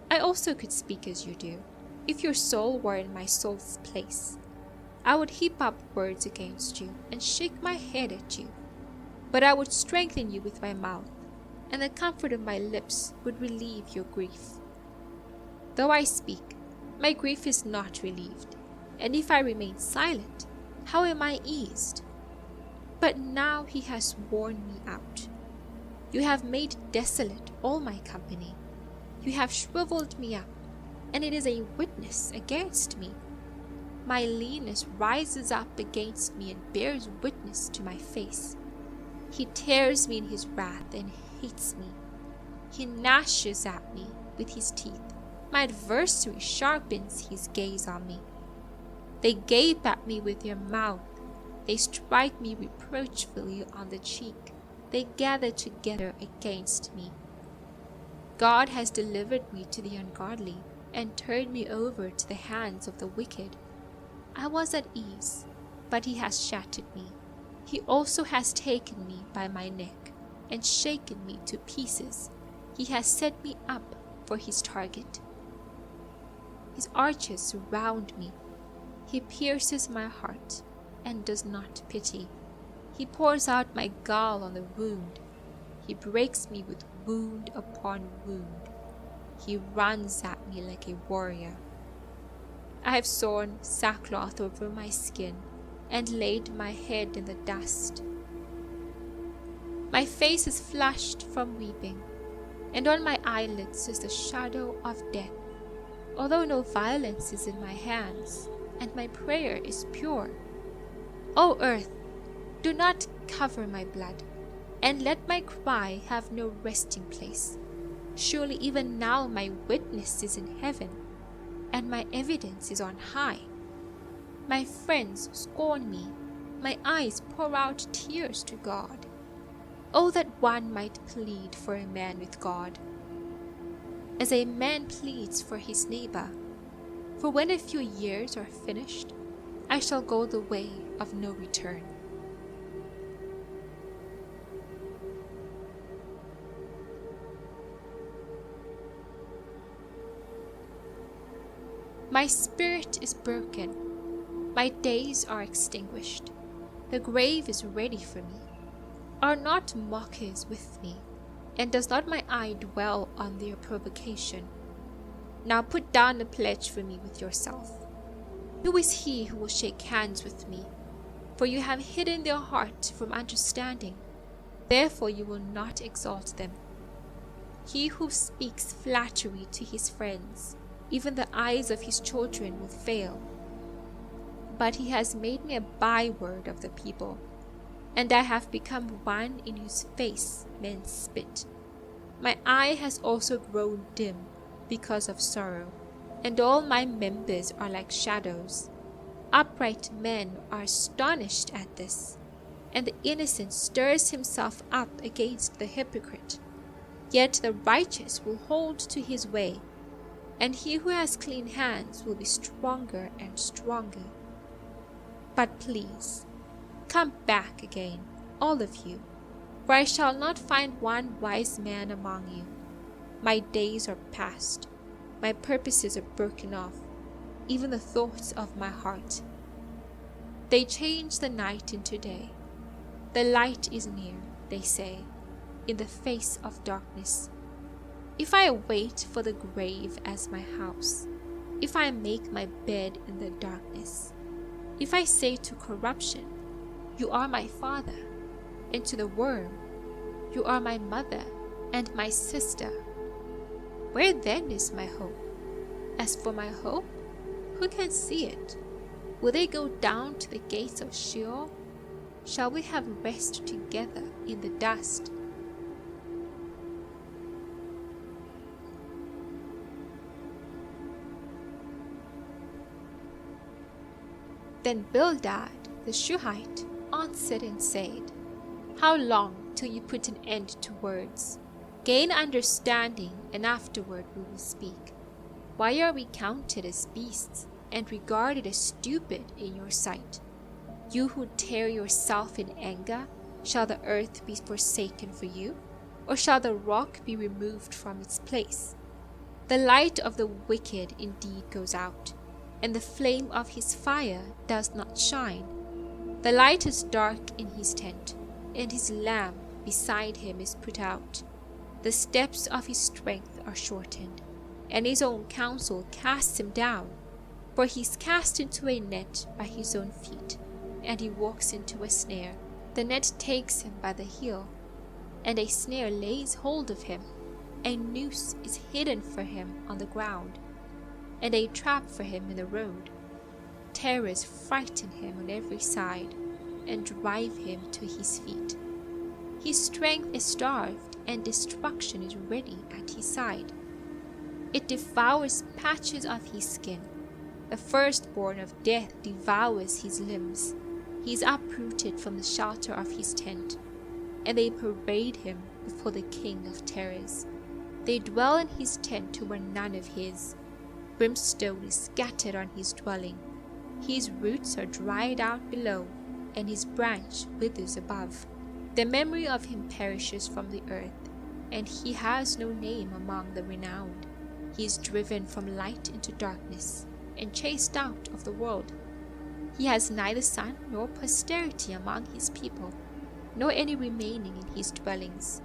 I also could speak as you do. If your soul were in my soul's place, I would heap up words against you and shake my head at you. But I would strengthen you with my mouth, and the comfort of my lips would relieve your grief. Though I speak, my grief is not relieved, and if I remain silent, how am I eased? But now he has worn me out. You have made desolate all my company. You have shriveled me up, and it is a witness against me. My leanness rises up against me and bears witness to my face. He tears me in his wrath and hates me. He gnashes at me with his teeth. My adversary sharpens his gaze on me. They gape at me with their mouth. They strike me reproachfully on the cheek. They gather together against me. God has delivered me to the ungodly and turned me over to the hands of the wicked. I was at ease, but he has shattered me. He also has taken me by my neck and shaken me to pieces. He has set me up for his target. His archers surround me. He pierces my heart and does not pity. He pours out my gall on the wound. He breaks me with wound upon wound. He runs at me like a warrior. I have sewn sackcloth over my skin and laid my head in the dust. My face is flushed from weeping, and on my eyelids is the shadow of death. Although no violence is in my hands, and my prayer is pure. O earth, do not cover my blood, and let my cry have no resting place. Surely even now my witness is in heaven, and my evidence is on high. My friends scorn me, my eyes pour out tears to God. Oh, that one might plead for a man with God, as a man pleads for his neighbor. For when a few years are finished, I shall go the way of no return. My spirit is broken, my days are extinguished, the grave is ready for me. Are not mockers with me, and does not my eye dwell on their provocation? Now put down a pledge for me with yourself. Who is he who will shake hands with me? For you have hidden their heart from understanding, therefore you will not exalt them. He who speaks flattery to his friends, even the eyes of his children will fail. But he has made me a byword of the people, and I have become one in whose face men spit. My eye has also grown dim because of sorrow, and all my members are like shadows. Upright men are astonished at this, and the innocent stirs himself up against the hypocrite. Yet the righteous will hold to his way, and he who has clean hands will be stronger and stronger. But please, come back again, all of you, for I shall not find one wise man among you. My days are past, my purposes are broken off, even the thoughts of my heart. They change the night into day. The light is near, they say, in the face of darkness. If I wait for the grave as my house, if I make my bed in the darkness, if I say to corruption, you are my father, and to the worm, you are my mother and my sister, where then is my hope? As for my hope, who can see it? Will they go down to the gates of Sheol? Shall we have rest together in the dust? Then Bildad the Shuhite answered and said, How long till you put an end to words? Gain understanding, and afterward we will speak. Why are we counted as beasts, and regarded as stupid in your sight? You who tear yourself in anger, shall the earth be forsaken for you? Or shall the rock be removed from its place? The light of the wicked indeed goes out, and the flame of his fire does not shine. The light is dark in his tent, and his lamp beside him is put out. The steps of his strength are shortened, and his own counsel casts him down. For he is cast into a net by his own feet, and he walks into a snare. The net takes him by the heel, and a snare lays hold of him. A noose is hidden for him on the ground, and a trap for him in the road. Terrors frighten him on every side, and drive him to his feet. His strength is starved, and destruction is ready at his side. It devours patches of his skin. The firstborn of death devours his limbs. He is uprooted from the shelter of his tent, and they parade him before the king of terrors. They dwell in his tent who were none of his. Brimstone is scattered on his dwelling. His roots are dried out below, and his branch withers above. The memory of him perishes from the earth, and he has no name among the renowned. He is driven from light into darkness, and chased out of the world. He has neither son nor posterity among his people, nor any remaining in his dwellings.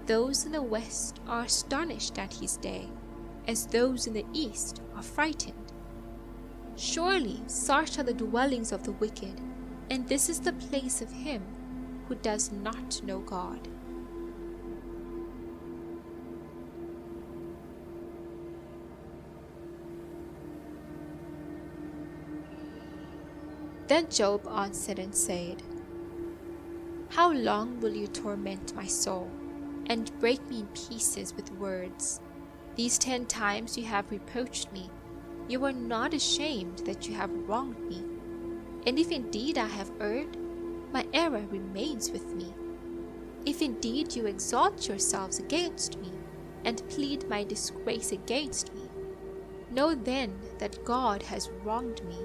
Those in the west are astonished at his day, as those in the east are frightened. Surely such are the dwellings of the wicked, and this is the place of him who does not know God. Then Job answered and said, How long will you torment my soul, and break me in pieces with words? These 10 times you have reproached me. You are not ashamed that you have wronged me. And if indeed I have erred, my error remains with me. If indeed you exalt yourselves against me, and plead my disgrace against me, know then that God has wronged me.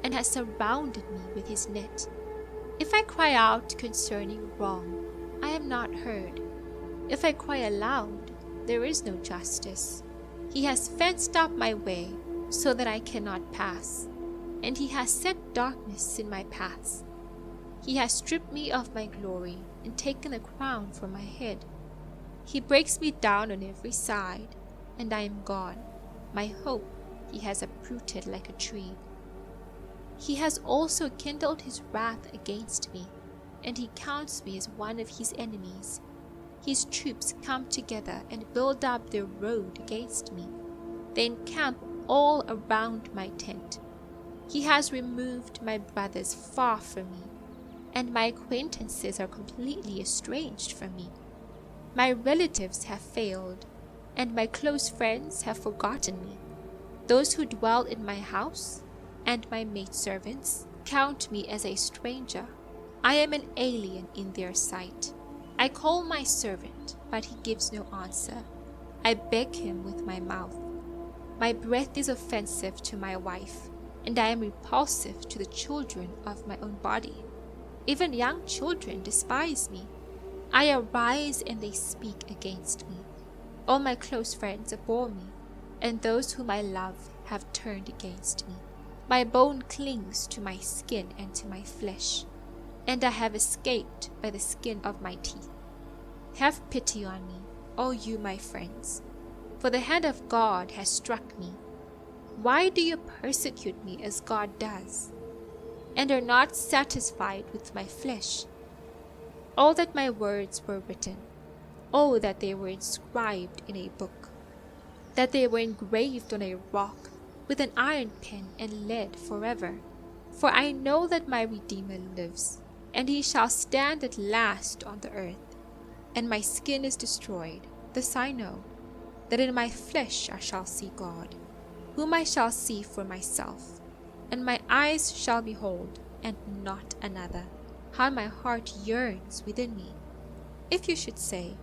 and has surrounded me with his net. If I cry out concerning wrong, I am not heard. If I cry aloud, there is no justice. He has fenced up my way so that I cannot pass, and he has set darkness in my paths. He has stripped me of my glory and taken a crown from my head. He breaks me down on every side, and I am gone. My hope he has uprooted like a tree. He has also kindled his wrath against me, and he counts me as one of his enemies. His troops come together and build up their road against me. They encamp all around my tent. He has removed my brothers far from me, and my acquaintances are completely estranged from me. My relatives have failed, and my close friends have forgotten me. Those who dwell in my house and my maidservants count me as a stranger. I am an alien in their sight. I call my servant, but he gives no answer. I beg him with my mouth. My breath is offensive to my wife, and I am repulsive to the children of my own body. Even young children despise me. I arise and they speak against me. All my close friends abhor me, and those whom I love have turned against me. My bone clings to my skin and to my flesh, and I have escaped by the skin of my teeth. Have pity on me, all you my friends, for the hand of God has struck me. Why do you persecute me as God does, and are not satisfied with my flesh? Oh, that my words were written. Oh, that they were inscribed in a book, that they were engraved on a rock with an iron pen and lead forever. For I know that my Redeemer lives, and he shall stand at last on the earth. And my skin is destroyed, this I know, that in my flesh I shall see God, whom I shall see for myself, and my eyes shall behold, and not another. How my heart yearns within me. If you should say,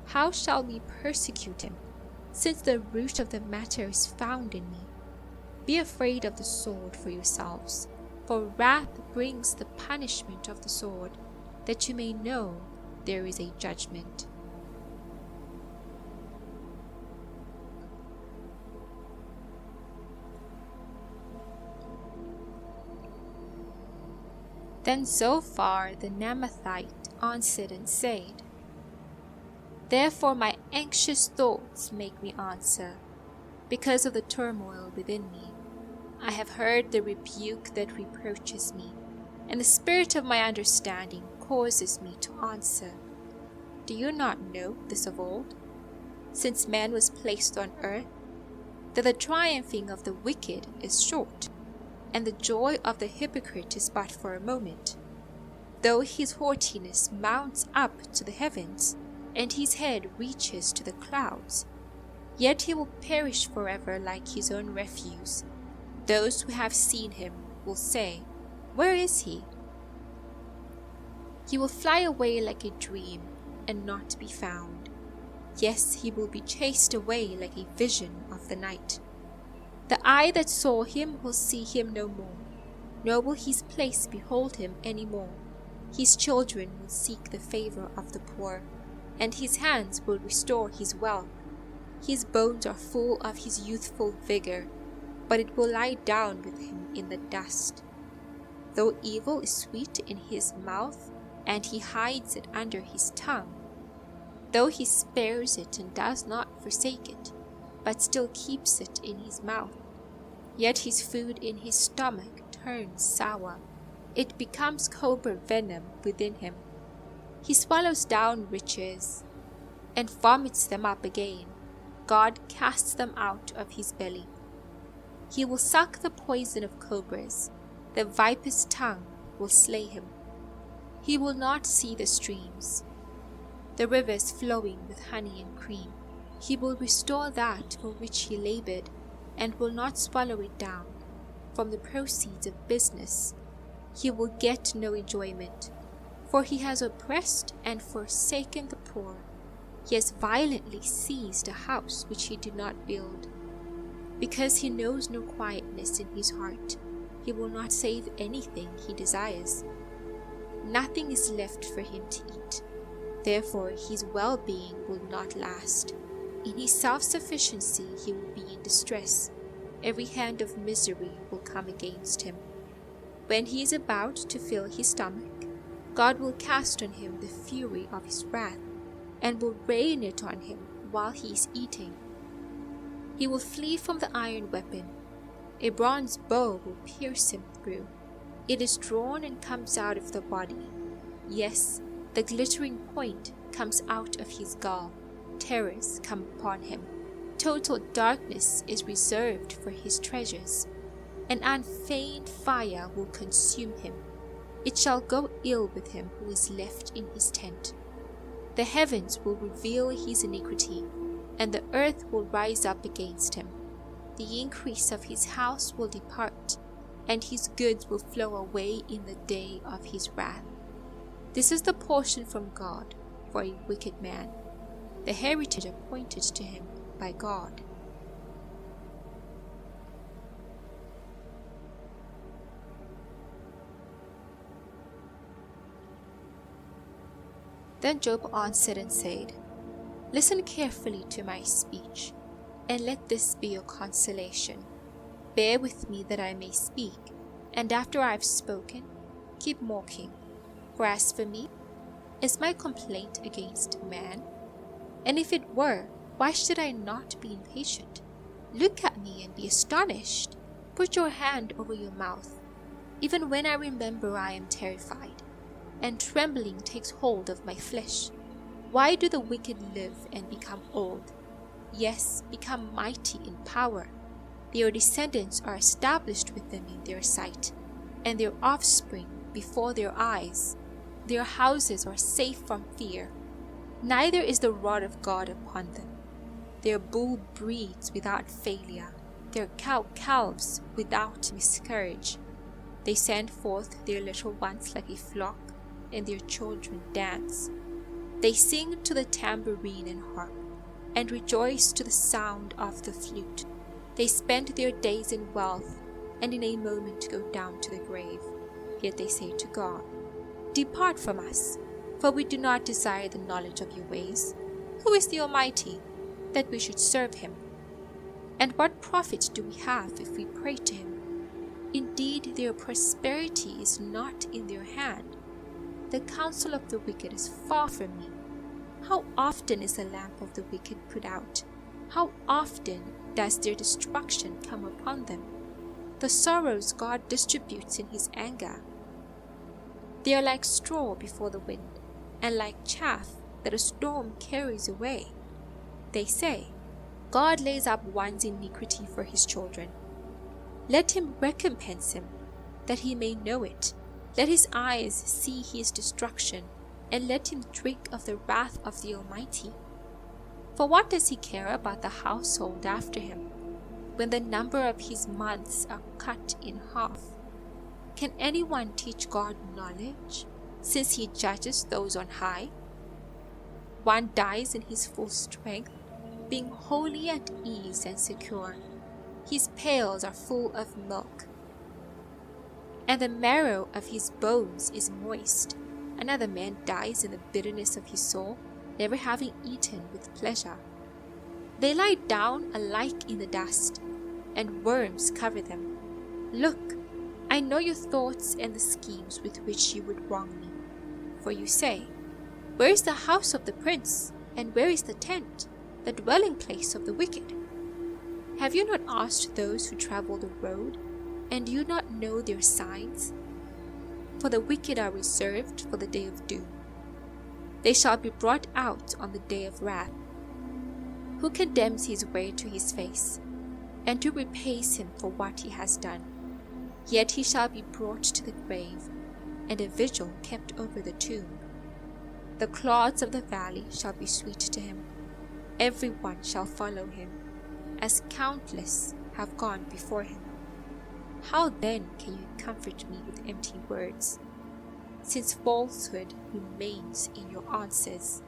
how shall we persecute him, since the root of the matter is found in me? Be afraid of the sword for yourselves, for wrath brings the punishment of the sword, that you may know there is a judgment. Then Zophar the Naamathite answered and said, Therefore my anxious thoughts make me answer, because of the turmoil within me. I have heard the rebuke that reproaches me, and the spirit of my understanding causes me to answer. Do you not know this of old, since man was placed on earth, that the triumphing of the wicked is short, and the joy of the hypocrite is but for a moment? Though his haughtiness mounts up to the heavens, and his head reaches to the clouds, yet he will perish forever like his own refuse. Those who have seen him will say, Where is he? He will fly away like a dream, and not be found. Yes, he will be chased away like a vision of the night. The eye that saw him will see him no more, nor will his place behold him any more. His children will seek the favor of the poor, and his hands will restore his wealth. His bones are full of his youthful vigor, but it will lie down with him in the dust. Though evil is sweet in his mouth, and he hides it under his tongue, though he spares it and does not forsake it, but still keeps it in his mouth, yet his food in his stomach turns sour. It becomes cobra venom within him. He swallows down riches and vomits them up again. God casts them out of his belly. He will suck the poison of cobras. The viper's tongue will slay him. He will not see the streams, the rivers flowing with honey and cream. He will restore that for which he labored, and will not swallow it down. From the proceeds of business he will get no enjoyment, for he has oppressed and forsaken the poor. He has violently seized a house which he did not build, because he knows no quietness in his heart. he will not save anything he desires. Nothing is left for him to eat. Therefore, his well-being will not last. In his self-sufficiency, he will be in distress. Every hand of misery will come against him. When he is about to fill his stomach, God will cast on him the fury of his wrath, and will rain it on him while he is eating. He will flee from the iron weapon. A bronze bow will pierce him through. It is drawn and comes out of the body. Yes, the glittering point comes out of his gall. Terrors come upon him. Total darkness is reserved for his treasures. An unfeigned fire will consume him. It shall go ill with him who is left in his tent. The heavens will reveal his iniquity, and the earth will rise up against him. The increase of his house will depart, and his goods will flow away in the day of his wrath. This is the portion from God for a wicked man, the heritage appointed to him by God. Then Job answered and said, Listen carefully to my speech, and let this be your consolation. Bear with me that I may speak, and after I have spoken, keep mocking. For as for me, is my complaint against man? And if it were, why should I not be impatient? Look at me and be astonished. Put your hand over your mouth. Even when I remember, I am terrified, and trembling takes hold of my flesh. Why do the wicked live and become old? Yes, become mighty in power. Their descendants are established with them in their sight, and their offspring before their eyes. Their houses are safe from fear. Neither is the rod of God upon them. Their bull breeds without failure, their cow calves without miscarriage. They send forth their little ones like a flock, and their children dance. They sing to the tambourine and harp, and rejoice to the sound of the flute. They spend their days in wealth, and in a moment go down to the grave. Yet they say to God, Depart from us, for we do not desire the knowledge of your ways. Who is the Almighty, that we should serve him? And what profit do we have if we pray to him? Indeed, their prosperity is not in their hand. The counsel of the wicked is far from me. How often is the lamp of the wicked put out? How often does their destruction come upon them? The sorrows God distributes in his anger. They are like straw before the wind, and like chaff that a storm carries away. They say, God lays up one's iniquity for his children. Let him recompense him, that he may know it. Let his eyes see his destruction, and let him drink of the wrath of the Almighty. For what does he care about the household after him, when the number of his months are cut in half? Can anyone teach God knowledge, since he judges those on high? One dies in his full strength, being wholly at ease and secure. His pails are full of milk, and the marrow of his bones is moist. Another man dies in the bitterness of his soul, never having eaten with pleasure. They lie down alike in the dust, and worms cover them. Look, I know your thoughts and the schemes with which you would wrong me. For you say, Where is the house of the prince, and where is the tent, the dwelling place of the wicked? Have you not asked those who travel the road, and do you not know their signs? For the wicked are reserved for the day of doom. They shall be brought out on the day of wrath. Who condemns his way to his face, and who repays him for what he has done? Yet he shall be brought to the grave, and a vigil kept over the tomb. The clods of the valley shall be sweet to him. Every one shall follow him, as countless have gone before him. How then can you comfort me with empty words, since falsehood remains in your answers?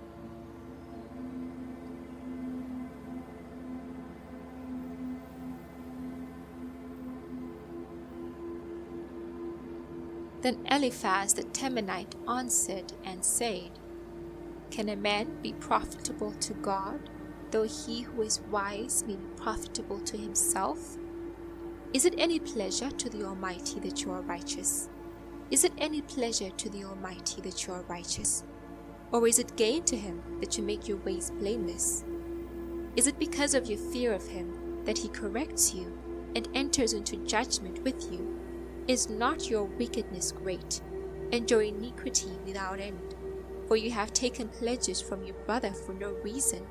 Then Eliphaz the Temanite answered and said, Can a man be profitable to God, though he who is wise may be profitable to himself? Is it any pleasure to the Almighty that you are righteous? Is it any pleasure to the Almighty that you are righteous? Or is it gain to him that you make your ways blameless? Is it because of your fear of him that he corrects you and enters into judgment with you? Is not your wickedness great, and your iniquity without end? For you have taken pledges from your brother for no reason,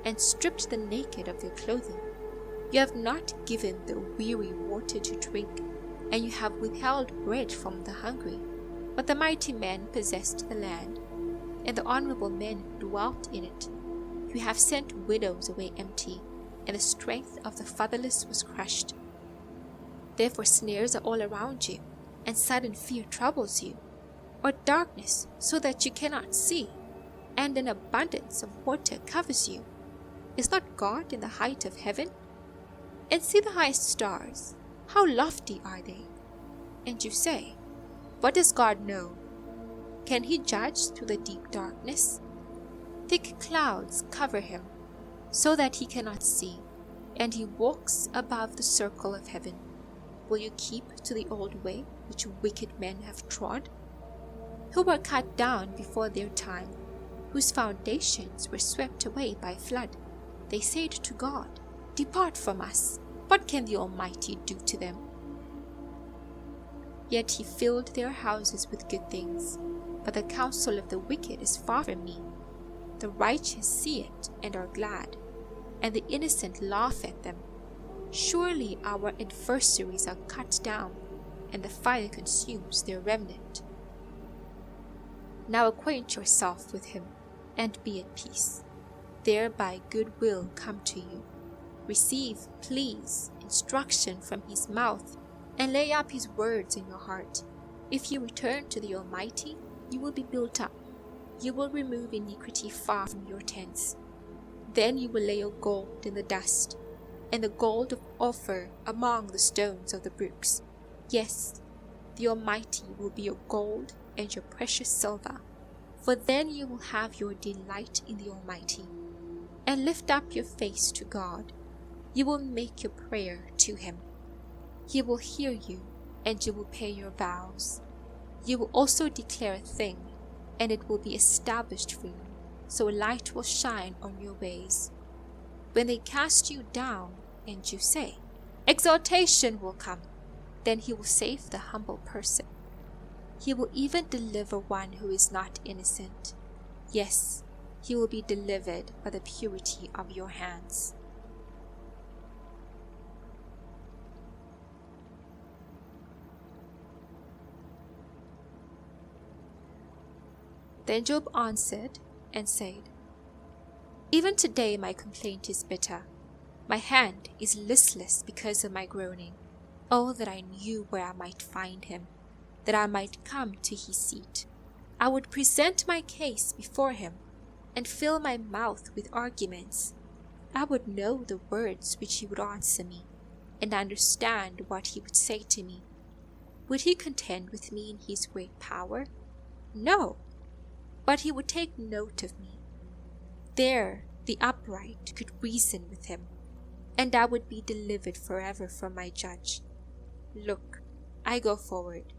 and stripped the naked of their clothing. You have not given the weary water to drink, and you have withheld bread from the hungry. But the mighty men possessed the land, and the honorable men dwelt in it. You have sent widows away empty, and the strength of the fatherless was crushed. Therefore snares are all around you, and sudden fear troubles you, or darkness so that you cannot see, and an abundance of water covers you. Is not God in the height of heaven? And see the highest stars, how lofty are they? And you say, What does God know? Can he judge through the deep darkness? Thick clouds cover him, so that he cannot see, and he walks above the circle of heaven. Will you keep to the old way which wicked men have trod, who were cut down before their time, whose foundations were swept away by flood? They said to God, Depart from us. What can the Almighty do to them? Yet he filled their houses with good things, but the counsel of the wicked is far from me. The righteous see it and are glad, and the innocent laugh at them. Surely our adversaries are cut down, and the fire consumes their remnant. Now acquaint yourself with him, and be at peace. Thereby good will come to you. Receive, please, instruction from his mouth, and lay up his words in your heart. If you return to the Almighty, you will be built up. You will remove iniquity far from your tents. Then you will lay your gold in the dust, and the gold of Ophir among the stones of the brooks. Yes, the Almighty will be your gold and your precious silver, for then you will have your delight in the Almighty, and lift up your face to God. You will make your prayer to him. He will hear you, and you will pay your vows. You will also declare a thing, and it will be established for you, so light will shine on your ways. When they cast you down, and you say, Exaltation will come, then he will save the humble person. He will even deliver one who is not innocent. Yes, he will be delivered by the purity of your hands. Then Job answered and said, Even today my complaint is bitter. My hand is listless because of my groaning. Oh, that I knew where I might find him, that I might come to his seat. I would present my case before him, and fill my mouth with arguments. I would know the words which he would answer me, and understand what he would say to me. Would he contend with me in his great power? No, but he would take note of me. There the upright could reason with him, and I would be delivered forever from my judge. Look, I go forward,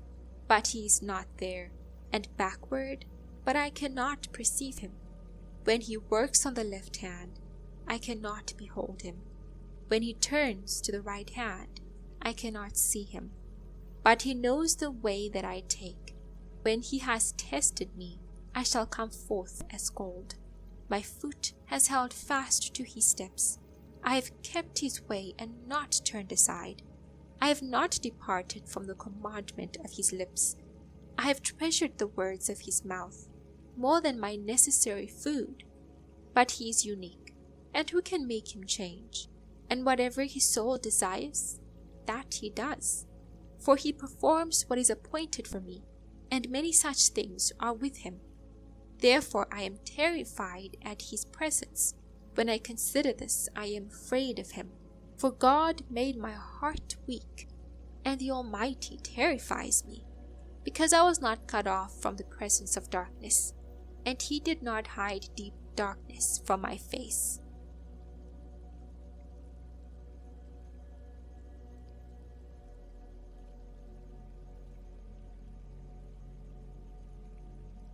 but he is not there, and backward, but I cannot perceive him. When he works on the left hand, I cannot behold him. When he turns to the right hand, I cannot see him. But he knows the way that I take. When he has tested me, I shall come forth as gold. My foot has held fast to his steps. I have kept his way and not turned aside. I have not departed from the commandment of his lips. I have treasured the words of his mouth more than my necessary food. But he is unique, and who can make him change? And whatever his soul desires, that he does. For he performs what is appointed for me, and many such things are with him. Therefore I am terrified at his presence. When I consider this, I am afraid of him. For God made my heart weak, and the Almighty terrifies me. because I was not cut off from the presence of darkness, and he did not hide deep darkness from my face.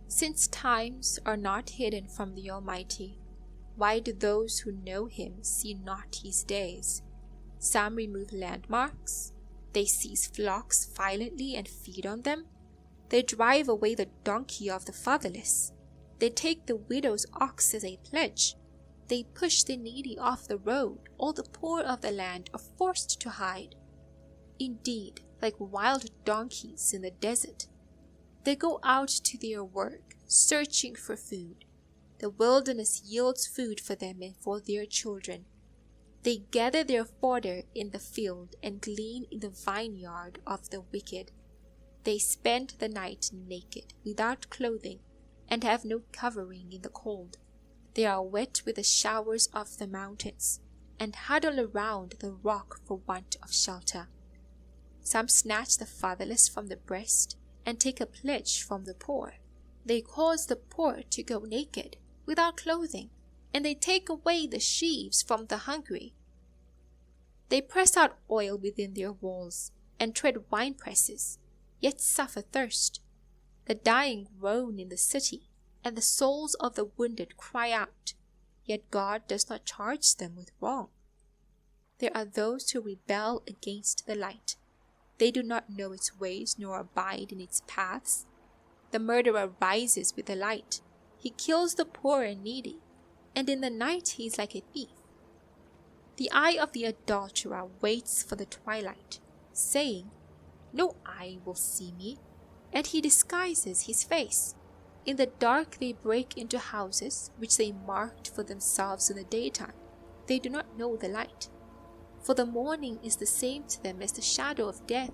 Since times are not hidden from the Almighty, why do those who know him see not his days? Some remove landmarks. They seize flocks violently and feed on them. They drive away the donkey of the fatherless. They take the widow's ox as a pledge. They push the needy off the road. All the poor of the land are forced to hide. Indeed, like wild donkeys in the desert, they go out to their work, searching for food. The wilderness yields food for them and for their children. They gather their fodder in the field and glean in the vineyard of the wicked. They spend the night naked, without clothing, and have no covering in the cold. They are wet with the showers of the mountains, and huddle around the rock for want of shelter. Some snatch the fatherless from the breast, and take a pledge from the poor. They cause the poor to go naked, without clothing, and they take away the sheaves from the hungry. They press out oil within their walls, and tread winepresses, yet suffer thirst. The dying groan in the city, and the souls of the wounded cry out, yet God does not charge them with wrong. There are those who rebel against the light. They do not know its ways nor abide in its paths. The murderer rises with the light. He kills the poor and needy, and in the night he is like a thief. The eye of the adulterer waits for the twilight, saying, "No eye will see me," and he disguises his face. In the dark they break into houses which they marked for themselves in the daytime. They do not know the light, for the morning is the same to them as the shadow of death.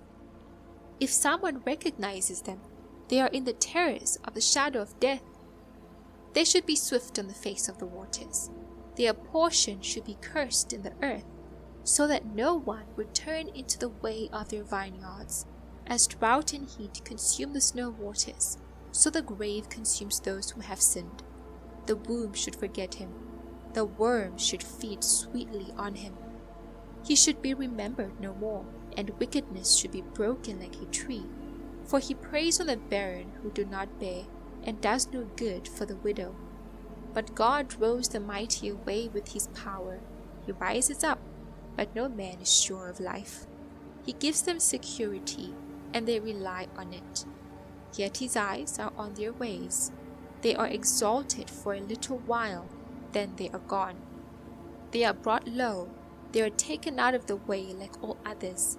If someone recognizes them, they are in the terrors of the shadow of death. They should be swift on the face of the waters. Their portion should be cursed in the earth, so that no one would turn into the way of their vineyards. As drought and heat consume the snow waters, so the grave consumes those who have sinned. The womb should forget him. The worm should feed sweetly on him. He should be remembered no more, and wickedness should be broken like a tree. For he preys on the barren who do not bear, and does no good for the widow. But God throws the mighty away with his power. He rises up, but no man is sure of life. He gives them security, and they rely on it. Yet his eyes are on their ways. They are exalted for a little while, then they are gone. They are brought low. They are taken out of the way like all others.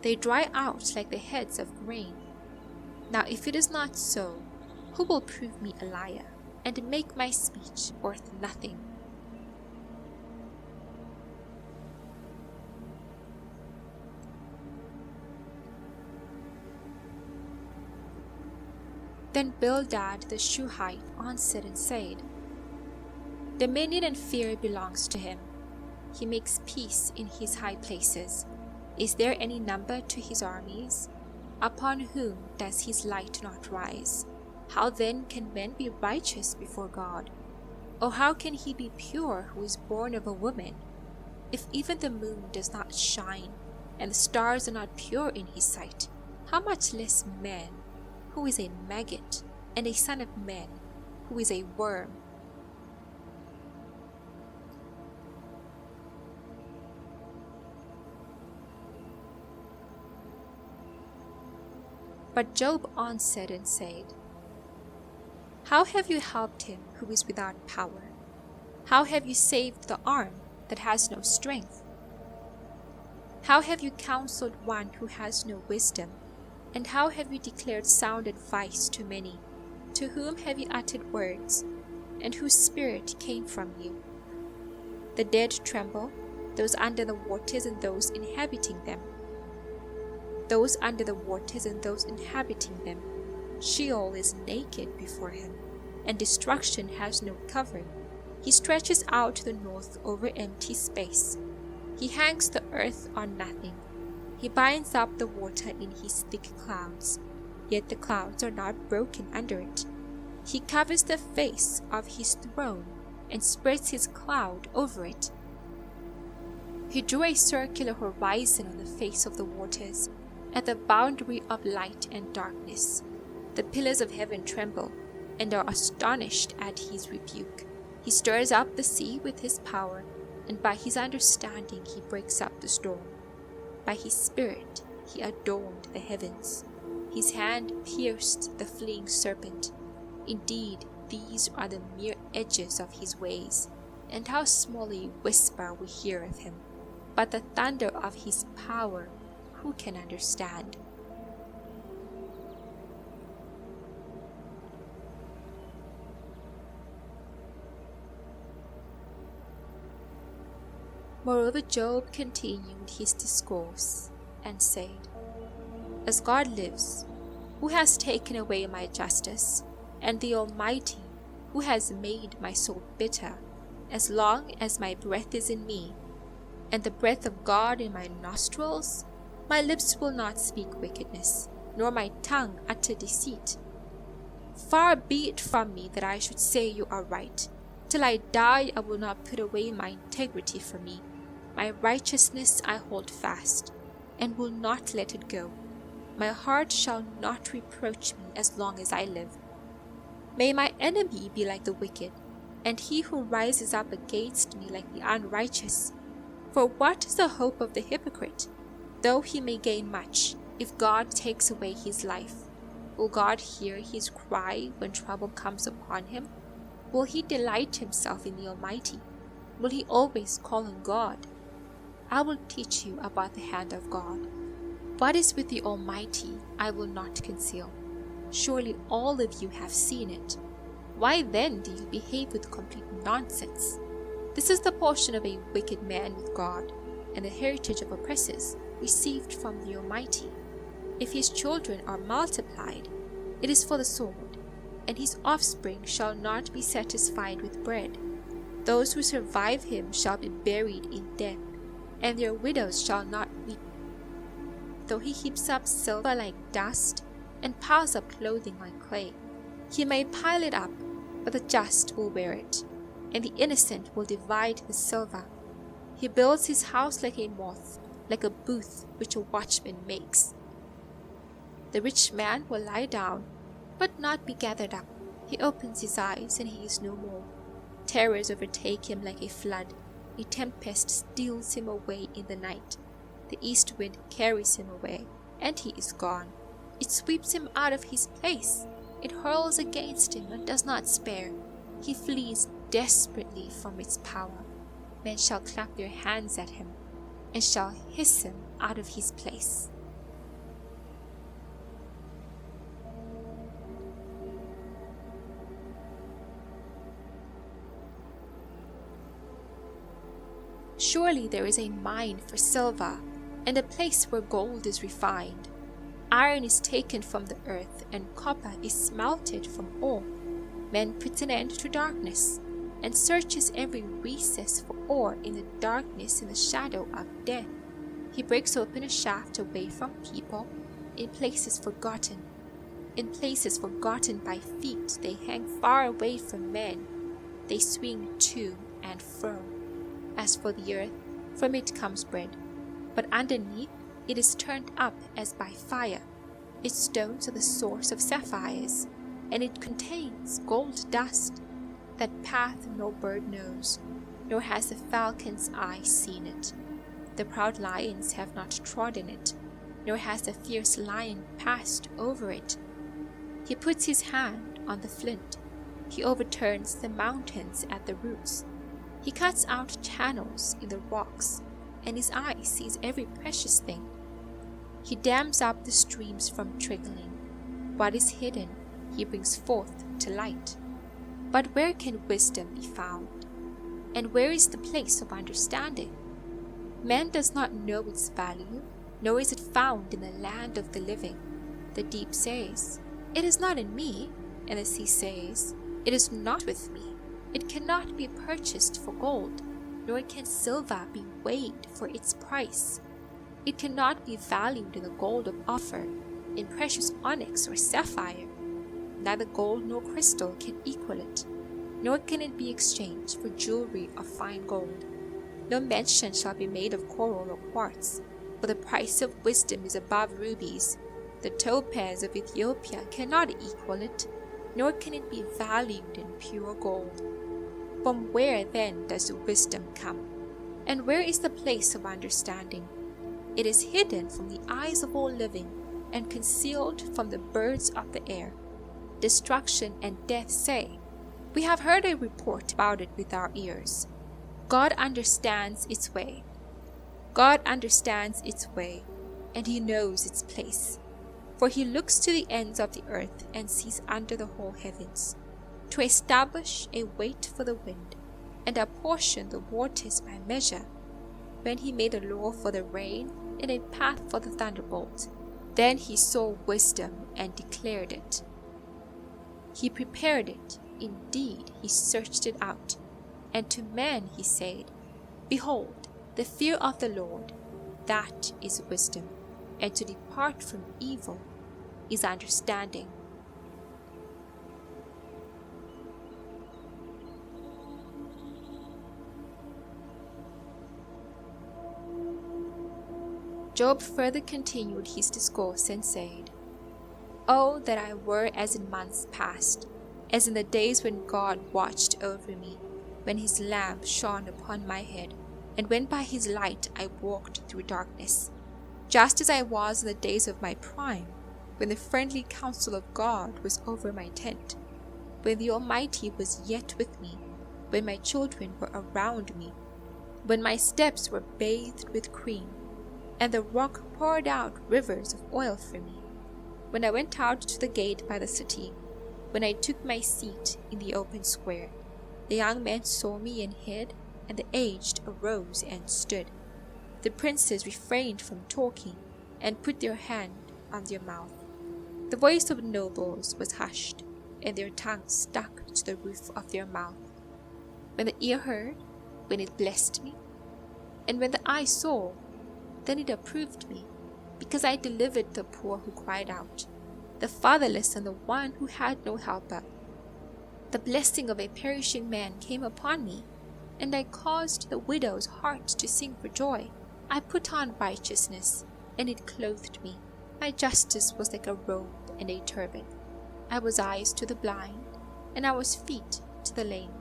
They dry out like the heads of grain. Now if it is not so, who will prove me a liar, and make my speech worth nothing? Then Bildad the Shuhite answered and said, "Dominion and fear belongs to him. He makes peace in his high places. Is there any number to his armies? Upon whom does his light not rise? How then can men be righteous before God? Or how can he be pure who is born of a woman? If even the moon does not shine, and the stars are not pure in his sight, how much less man, who is a maggot, and a son of man, who is a worm?" But Job answered and said, "How have you helped him who is without power? How have you saved the arm that has no strength? How have you counseled one who has no wisdom? And how have you declared sound advice to many? To whom have you uttered words, and whose spirit came from you? The dead tremble, those under the waters and those inhabiting them. Those under the waters and those inhabiting them. Sheol is naked before him, and destruction has no covering. He stretches out to the north over empty space. He hangs the earth on nothing. He binds up the water in his thick clouds. yet the clouds are not broken under it. He covers the face of his throne and spreads his cloud over it. He drew a circular horizon on the face of the waters, at the boundary of light and darkness. The pillars of heaven tremble and are astonished at his rebuke. He stirs up the sea with his power, and by his understanding he breaks up the storm. By his spirit he adorned the heavens. His hand pierced the fleeing serpent. Indeed, these are the mere edges of his ways, and how small a whisper we hear of him. But the thunder of his power, who can understand? Moreover, Job continued his discourse and said, As God lives, who has taken away my justice, and the Almighty, who has made my soul bitter, as long as my breath is in me, and the breath of God in my nostrils, my lips will not speak wickedness, nor my tongue utter deceit. Far be it from me that I should say you are right. Till I die I will not put away my integrity from me. My righteousness I hold fast, and will not let it go. My heart shall not reproach me as long as I live. May my enemy be like the wicked, and he who rises up against me like the unrighteous. For what is the hope of the hypocrite, though he may gain much, if God takes away his life? Will God hear his cry when trouble comes upon him? Will he delight himself in the Almighty? Will he always call on God? I will teach you about the hand of God. What is with the Almighty I will not conceal. Surely all of you have seen it. Why then do you behave with complete nonsense? This is the portion of a wicked man with God, and the heritage of oppressors received from the Almighty. If his children are multiplied, it is for the sword, and his offspring shall not be satisfied with bread. Those who survive him shall be buried in death, and their widows shall not weep. Though he heaps up silver like dust, and piles up clothing like clay, he may pile it up, but the just will wear it, and the innocent will divide the silver. He builds his house like a moth, like a booth which a watchman makes. The rich man will lie down, but not be gathered up. He opens his eyes, and he is no more. Terrors overtake him like a flood. A tempest steals him away in the night. The east wind carries him away, and he is gone. It sweeps him out of his place. It hurls against him and does not spare. He flees desperately from its power. Men shall clap their hands at him, and shall hiss him out of his place. Surely there is a mine for silver, and a place where gold is refined. Iron is taken from the earth, and copper is smelted from ore. Man puts an end to darkness, and searches every recess for ore in the darkness and the shadow of death. He breaks open a shaft away from people, in places forgotten. In places forgotten by feet, they hang far away from men. They swing to and fro. As for the earth, from it comes bread, but underneath it is turned up as by fire. Its stones are the source of sapphires, and it contains gold dust. That path no bird knows, nor has the falcon's eye seen it. The proud lions have not trodden it, nor has the fierce lion passed over it. He puts his hand on the flint. He overturns the mountains at the roots. He cuts out channels in the rocks, and his eye sees every precious thing. He dams up the streams from trickling. What is hidden, he brings forth to light. But where can wisdom be found? And where is the place of understanding? Man does not know its value, nor is it found in the land of the living. The deep says, "It is not in me," and the sea says, "It is not with me." It cannot be purchased for gold, nor can silver be weighed for its price. It cannot be valued in the gold of Ophir, in precious onyx or sapphire. Neither gold nor crystal can equal it, nor can it be exchanged for jewelry of fine gold. No mention shall be made of coral or quartz, for the price of wisdom is above rubies. The topaz of Ethiopia cannot equal it, nor can it be valued in pure gold. From where then does wisdom come? And where is the place of understanding? It is hidden from the eyes of all living, and concealed from the birds of the air. Destruction and death say, "We have heard a report about it with our ears." God understands its way. God understands its way, and he knows its place. For he looks to the ends of the earth and sees under the whole heavens, to establish a weight for the wind, and apportion the waters by measure. When he made a law for the rain, and a path for the thunderbolt, then he saw wisdom and declared it. He prepared it, indeed he searched it out. And to man he said, "Behold, the fear of the Lord, that is wisdom, and to depart from evil is understanding." Job further continued his discourse and said, "Oh, that I were as in months past, as in the days when God watched over me, when his lamp shone upon my head, and when by his light I walked through darkness, just as I was in the days of my prime, when the friendly counsel of God was over my tent, when the Almighty was yet with me, when my children were around me, when my steps were bathed with cream, and the rock poured out rivers of oil for me, when I went out to the gate by the city, when I took my seat in the open square. The young men saw me and hid, and the aged arose and stood. The princes refrained from talking, and put their hand on their mouth. The voice of nobles was hushed, and their tongues stuck to the roof of their mouth. When the ear heard, when it blessed me, and when the eye saw, then it approved me, because I delivered the poor who cried out, the fatherless and the one who had no helper. The blessing of a perishing man came upon me, and I caused the widow's heart to sing for joy. I put on righteousness, and it clothed me. My justice was like a robe and a turban. I was eyes to the blind, and I was feet to the lame.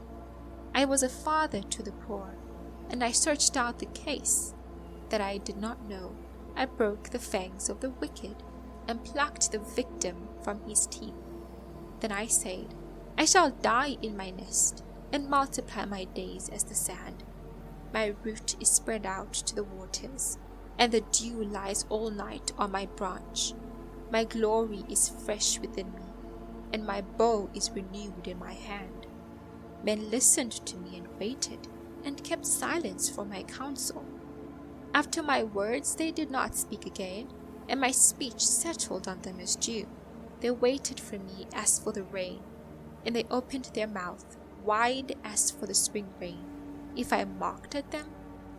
I was a father to the poor, and I searched out the case that I did not know. I broke the fangs of the wicked, and plucked the victim from his teeth. Then I said, I shall die in my nest, and multiply my days as the sand. My root is spread out to the waters, and the dew lies all night on my branch. My glory is fresh within me, and my bow is renewed in my hand. Men listened to me and waited, and kept silence for my counsel. After my words they did not speak again, and my speech settled on them as dew. They waited for me as for the rain, and they opened their mouth wide as for the spring rain. If I mocked at them,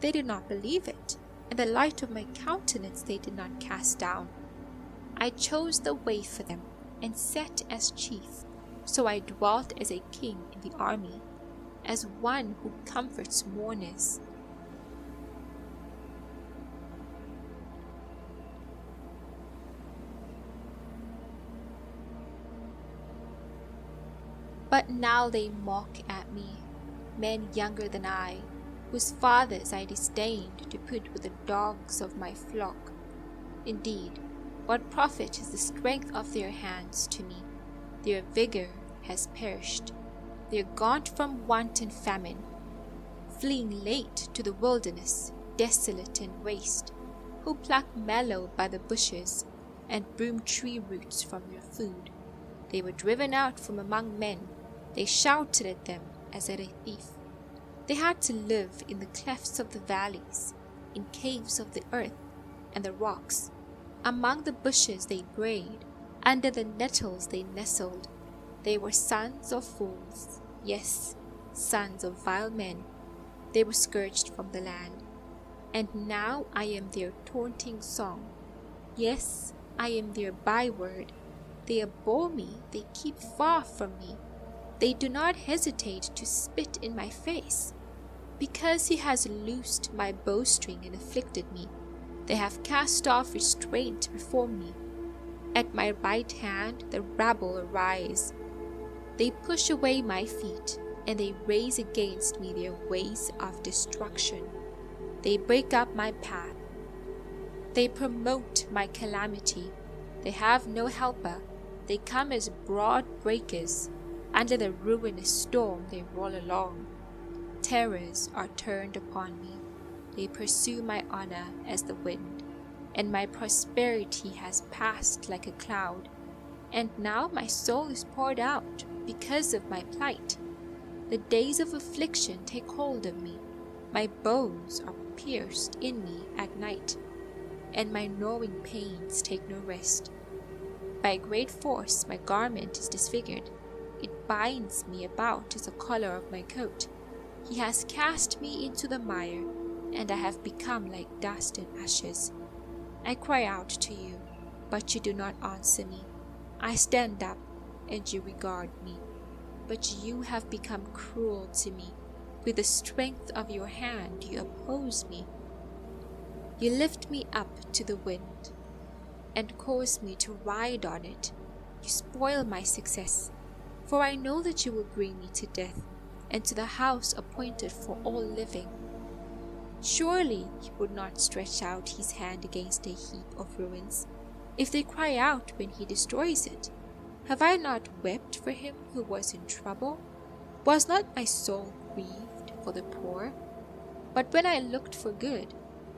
they did not believe it, and the light of my countenance they did not cast down. I chose the way for them, and sat as chief. So I dwelt as a king in the army, as one who comforts mourners. But now they mock at me, men younger than I, whose fathers I disdained to put with the dogs of my flock. Indeed, what profit is the strength of their hands to me? Their vigor has perished. They are gaunt from want and famine, fleeing late to the wilderness, desolate and waste, who pluck mallow by the bushes, and broom tree roots from their food. They were driven out from among men. They shouted at them as at a thief. They had to live in the clefts of the valleys, in caves of the earth and the rocks. Among the bushes they brayed, under the nettles they nestled. They were sons of fools, yes, sons of vile men. They were scourged from the land. And now I am their taunting song. Yes, I am their byword. They abhor me, they keep far from me. They do not hesitate to spit in my face. Because he has loosed my bowstring and afflicted me, they have cast off restraint before me. At my right hand the rabble arise. They push away my feet, and they raise against me their ways of destruction. They break up my path. They promote my calamity. They have no helper. They come as broad breakers. Under the ruinous storm they roll along. Terrors are turned upon me. They pursue my honor as the wind, and my prosperity has passed like a cloud. And now my soul is poured out because of my plight. The days of affliction take hold of me. My bones are pierced in me at night, and my gnawing pains take no rest. By great force my garment is disfigured. It binds me about as the collar of my coat. He has cast me into the mire, and I have become like dust and ashes. I cry out to you, but you do not answer me. I stand up, and you regard me. But you have become cruel to me. With the strength of your hand you oppose me. You lift me up to the wind, and cause me to ride on it. You spoil my success, for I know that you will bring me to death, and to the house appointed for all living. Surely he would not stretch out his hand against a heap of ruins, if they cry out when he destroys it. Have I not wept for him who was in trouble? Was not my soul grieved for the poor? But when I looked for good,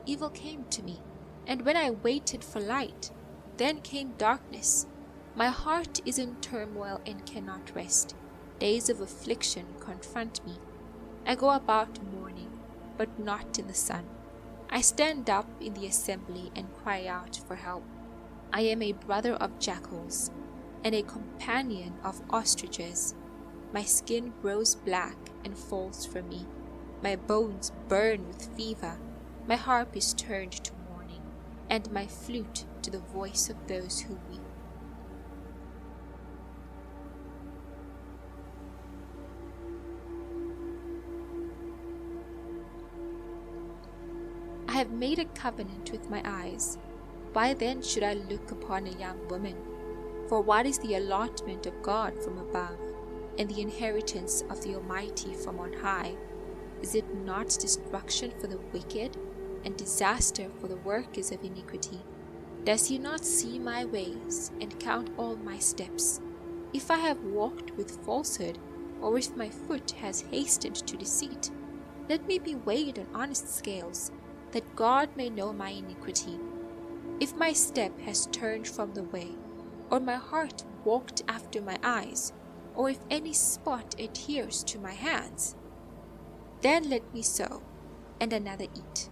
evil came to me, and when I waited for light, then came darkness. My heart is in turmoil and cannot rest. Days of affliction confront me. I go about mourning, but not in the sun. I stand up in the assembly and cry out for help. I am a brother of jackals, and a companion of ostriches. My skin grows black and falls from me. My bones burn with fever. My harp is turned to mourning, and my flute to the voice of those who weep. I have made a covenant with my eyes. Why then should I look upon a young woman? For what is the allotment of God from above, and the inheritance of the Almighty from on high? Is it not destruction for the wicked, and disaster for the workers of iniquity? Does he not see my ways, and count all my steps? If I have walked with falsehood, or if my foot has hastened to deceit, let me be weighed on honest scales, that God may know my iniquity. If my step has turned from the way, or my heart walked after my eyes, or if any spot adheres to my hands, then let me sow, and another eat.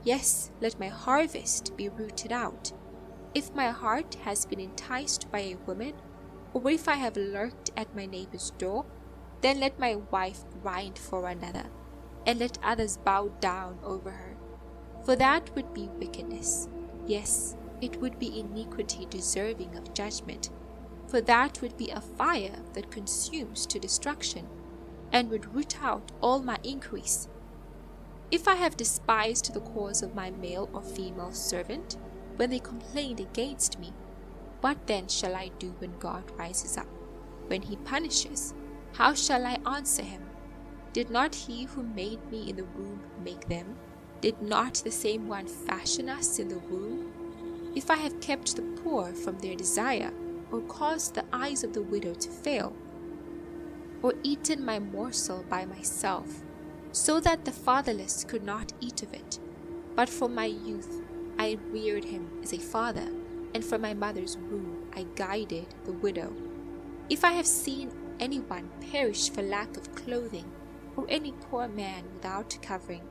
Yes, let my harvest be rooted out. If my heart has been enticed by a woman, or if I have lurked at my neighbor's door, then let my wife grind for another, and let others bow down over her. For that would be wickedness. Yes, it would be iniquity deserving of judgment. For that would be a fire that consumes to destruction, and would root out all my increase. If I have despised the cause of my male or female servant, when they complained against me, what then shall I do when God rises up? When he punishes, how shall I answer him? Did not he who made me in the womb make them? Did not the same one fashion us in the womb? If I have kept the poor from their desire, or caused the eyes of the widow to fail, or eaten my morsel by myself, so that the fatherless could not eat of it, but from my youth I reared him as a father, and from my mother's womb I guided the widow. If I have seen anyone perish for lack of clothing, or any poor man without covering,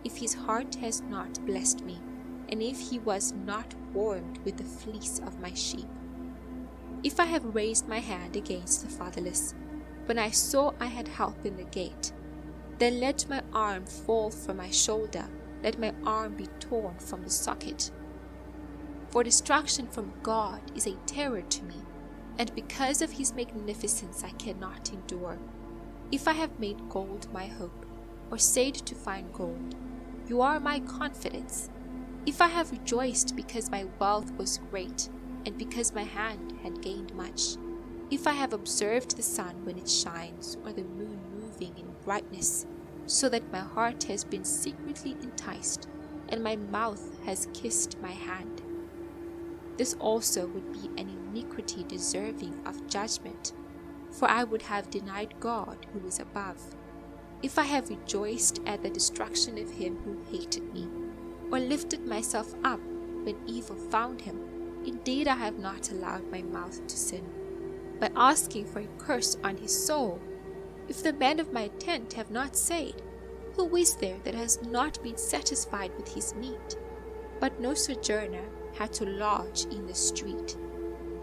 if his heart has not blessed me, and if he was not warmed with the fleece of my sheep, if I have raised my hand against the fatherless, when I saw I had help in the gate, then let my arm fall from my shoulder, let my arm be torn from the socket. For destruction from God is a terror to me, and because of his magnificence I cannot endure. If I have made gold my hope, or stayed to find gold, you are my confidence. If I have rejoiced because my wealth was great, and because my hand had gained much, if I have observed the sun when it shines, or the moon moving in brightness, so that my heart has been secretly enticed, and my mouth has kissed my hand, this also would be an iniquity deserving of judgment, for I would have denied God who is above. If I have rejoiced at the destruction of him who hated me, or lifted myself up when evil found him, indeed I have not allowed my mouth to sin, by asking for a curse on his soul. If the men of my tent have not said, who is there that has not been satisfied with his meat? But no sojourner had to lodge in the street,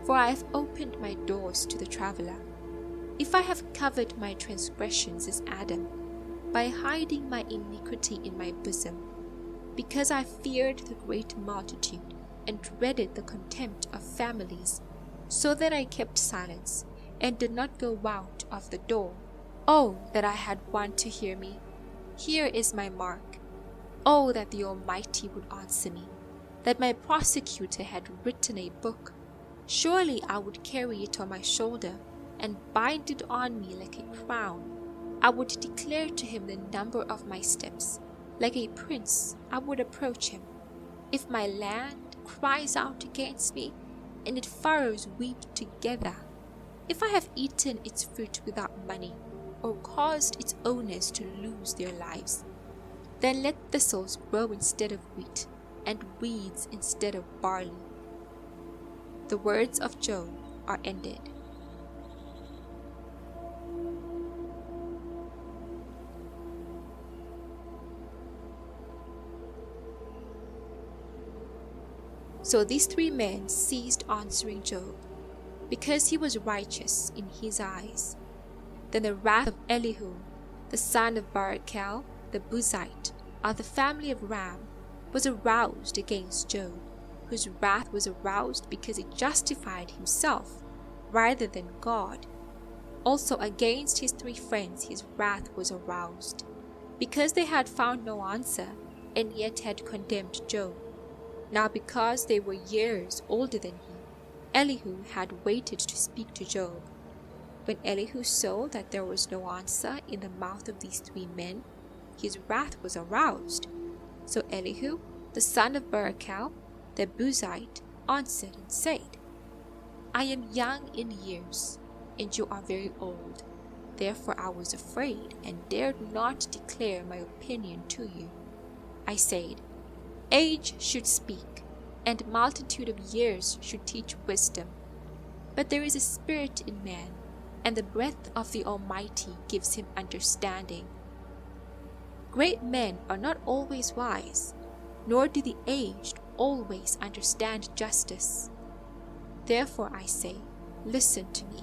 for I have opened my doors to the traveler. If I have covered my transgressions as Adam, by hiding my iniquity in my bosom, because I feared the great multitude, and dreaded the contempt of families, so that I kept silence, and did not go out of the door. Oh, that I had one to hear me! Here is my mark. Oh, that the Almighty would answer me, that my prosecutor had written a book. Surely I would carry it on my shoulder, and bind it on me like a crown. I would declare to him the number of my steps. Like a prince, I would approach him. If my land cries out against me, and its furrows weep together, if I have eaten its fruit without money, or caused its owners to lose their lives, then let thistles grow instead of wheat, and weeds instead of barley. The words of Job are ended. So these three men ceased answering Job, because he was righteous in his eyes. Then the wrath of Elihu, the son of Barachel, the Buzite, of the family of Ram, was aroused against Job, whose wrath was aroused because he justified himself rather than God. Also against his three friends his wrath was aroused, because they had found no answer, and yet had condemned Job. Now because they were years older than he, Elihu had waited to speak to Job. When Elihu saw that there was no answer in the mouth of these three men, his wrath was aroused. So Elihu, the son of Barachel, the Buzite, answered and said, I am young in years, and you are very old. Therefore I was afraid, and dared not declare my opinion to you. I said, Age should speak, and multitude of years should teach wisdom. But there is a spirit in man, and the breath of the Almighty gives him understanding. Great men are not always wise, nor do the aged always understand justice. Therefore I say, listen to me.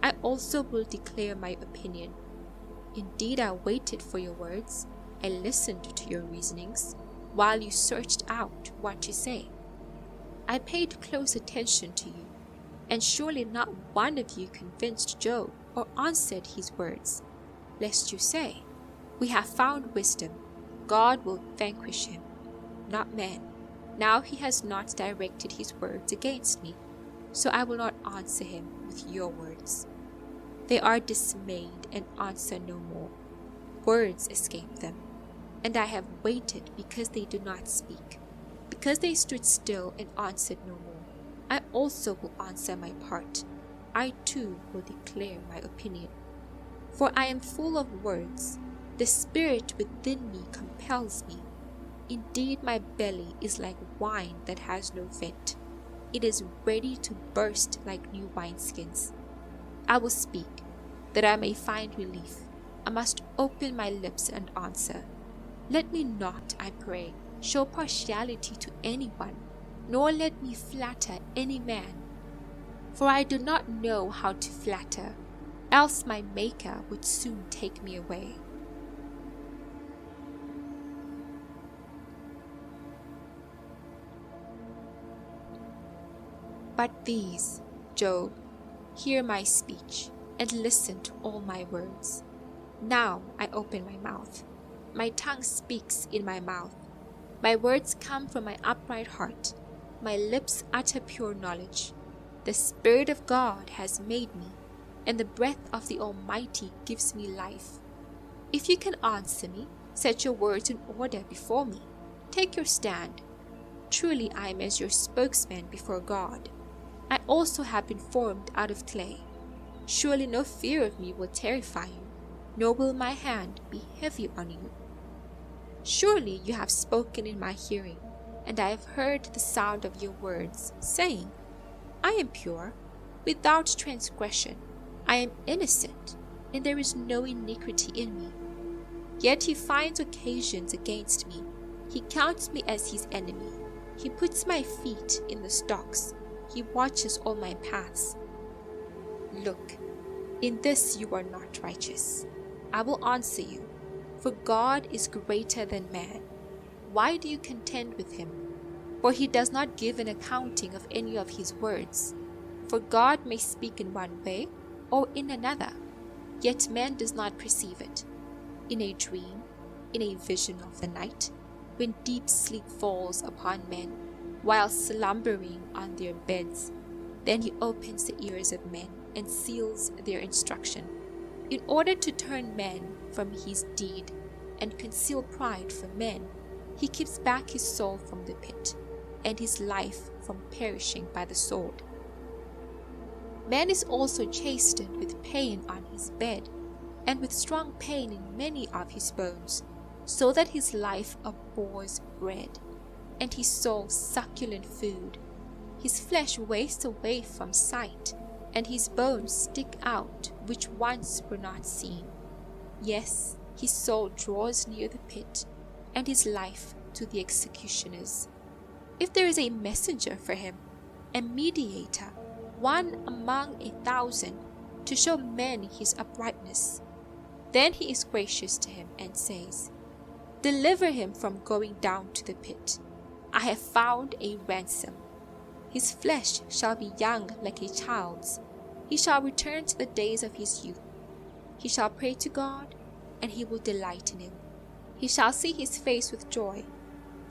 I also will declare my opinion. Indeed, I waited for your words. I listened to your reasonings, while you searched out what to say. I paid close attention to you, and surely not one of you convinced Job or answered his words, lest you say, we have found wisdom, God will vanquish him, not man. Now he has not directed his words against me, so I will not answer him with your words. They are dismayed and answer no more. Words escape them, and I have waited because they do not speak, because they stood still and answered no more. I also will answer my part. I too will declare my opinion. For I am full of words. The spirit within me compels me. Indeed, my belly is like wine that has no vent. It is ready to burst like new wineskins. I will speak, that I may find relief. I must open my lips and answer. Let me not, I pray, show partiality to anyone, nor let me flatter any man. For I do not know how to flatter, else my Maker would soon take me away. But these, Job, hear my speech, and listen to all my words. Now I open my mouth. My tongue speaks in my mouth. My words come from my upright heart. My lips utter pure knowledge. The Spirit of God has made me, and the breath of the Almighty gives me life. If you can answer me, set your words in order before me. Take your stand. Truly I am as your spokesman before God. I also have been formed out of clay. Surely no fear of me will terrify you, nor will my hand be heavy on you. Surely you have spoken in my hearing, and I have heard the sound of your words, saying, I am pure, without transgression. I am innocent, and there is no iniquity in me. Yet he finds occasions against me. He counts me as his enemy. He puts my feet in the stocks. He watches all my paths. Look, in this you are not righteous. I will answer you, for God is greater than man. Why do you contend with him? For he does not give an accounting of any of his words. For God may speak in one way or in another, yet man does not perceive it. In a dream, in a vision of the night, when deep sleep falls upon men, while slumbering on their beds, then he opens the ears of men and seals their instruction, in order to turn man from his deed and conceal pride from men. He keeps back his soul from the pit, and his life from perishing by the sword. Man is also chastened with pain on his bed, and with strong pain in many of his bones, so that his life abhors bread, and his soul succulent food. His flesh wastes away from sight, and his bones stick out which once were not seen. Yes, his soul draws near the pit, and his life to the executioners. If there is a messenger for him, a mediator, one among 1,000, to show men his uprightness, then he is gracious to him and says, Deliver him from going down to the pit. I have found a ransom. His flesh shall be young like a child's. He shall return to the days of his youth. He shall pray to God, and he will delight in him. He shall see his face with joy,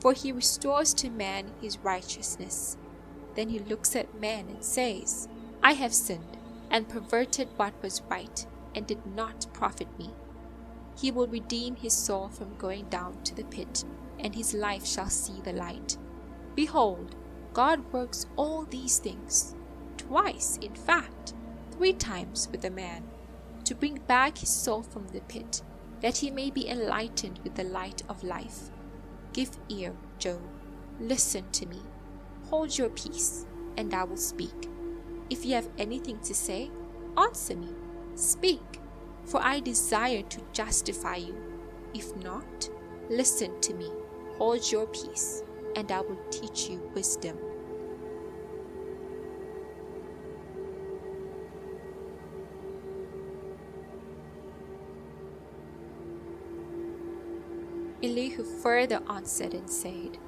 for he restores to man his righteousness. Then he looks at man and says, I have sinned, and perverted what was right, and did not profit me. He will redeem his soul from going down to the pit, and his life shall see the light. Behold, God works all these things, twice, in fact, 3 times with a man, to bring back his soul from the pit, that he may be enlightened with the light of life. Give ear, Job, listen to me. Hold your peace, and I will speak. If you have anything to say, answer me. Speak, for I desire to justify you. If not, listen to me. Hold your peace, and I will teach you wisdom. Elihu further answered and said,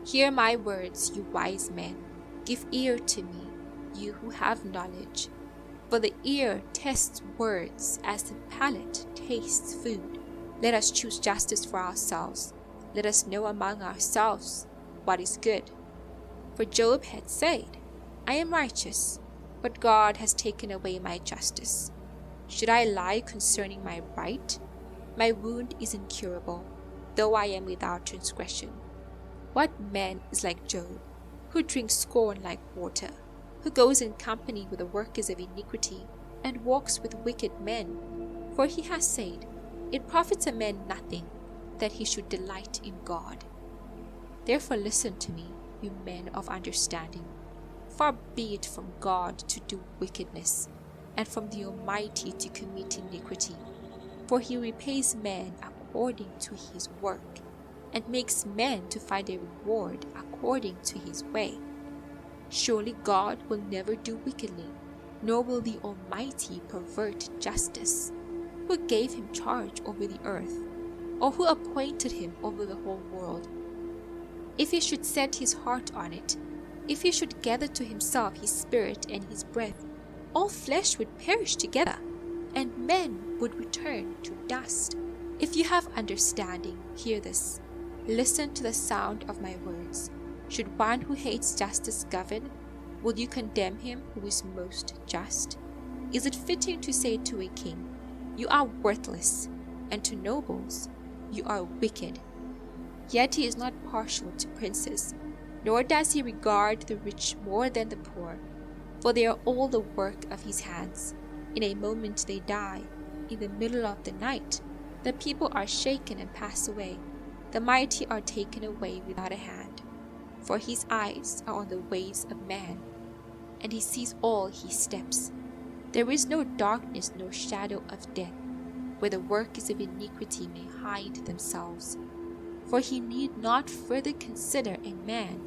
Hear my words, you wise men. Give ear to me, you who have knowledge. For the ear tests words as the palate tastes food. Let us choose justice for ourselves. Let us know among ourselves what is good. For Job had said, I am righteous, but God has taken away my justice. Should I lie concerning my right? My wound is incurable, though I am without transgression. What man is like Job, who drinks scorn like water, who goes in company with the workers of iniquity, and walks with wicked men? For he has said, It profits a man nothing, that he should delight in God. Therefore listen to me, you men of understanding. Far be it from God to do wickedness, and from the Almighty to commit iniquity. For he repays man according to his work, and makes man to find a reward according to his way. Surely God will never do wickedly, nor will the Almighty pervert justice. Who gave him charge over the earth, or who appointed him over the whole world? If he should set his heart on it, If he should gather to himself his spirit and his breath, all flesh would perish together, and men would return to dust. If you have understanding, hear this. Listen to the sound of my words. Should one who hates justice govern, will you condemn him who is most just? Is it fitting to say to a king, you are worthless, and to nobles, you are wicked? Yet he is not partial to princes, nor does he regard the rich more than the poor, for they are all the work of his hands. In a moment they die, in the middle of the night. The people are shaken and pass away. The mighty are taken away without a hand. For his eyes are on the ways of man, and he sees all his steps. There is no darkness nor shadow of death, where the workers of iniquity may hide themselves. For he need not further consider a man,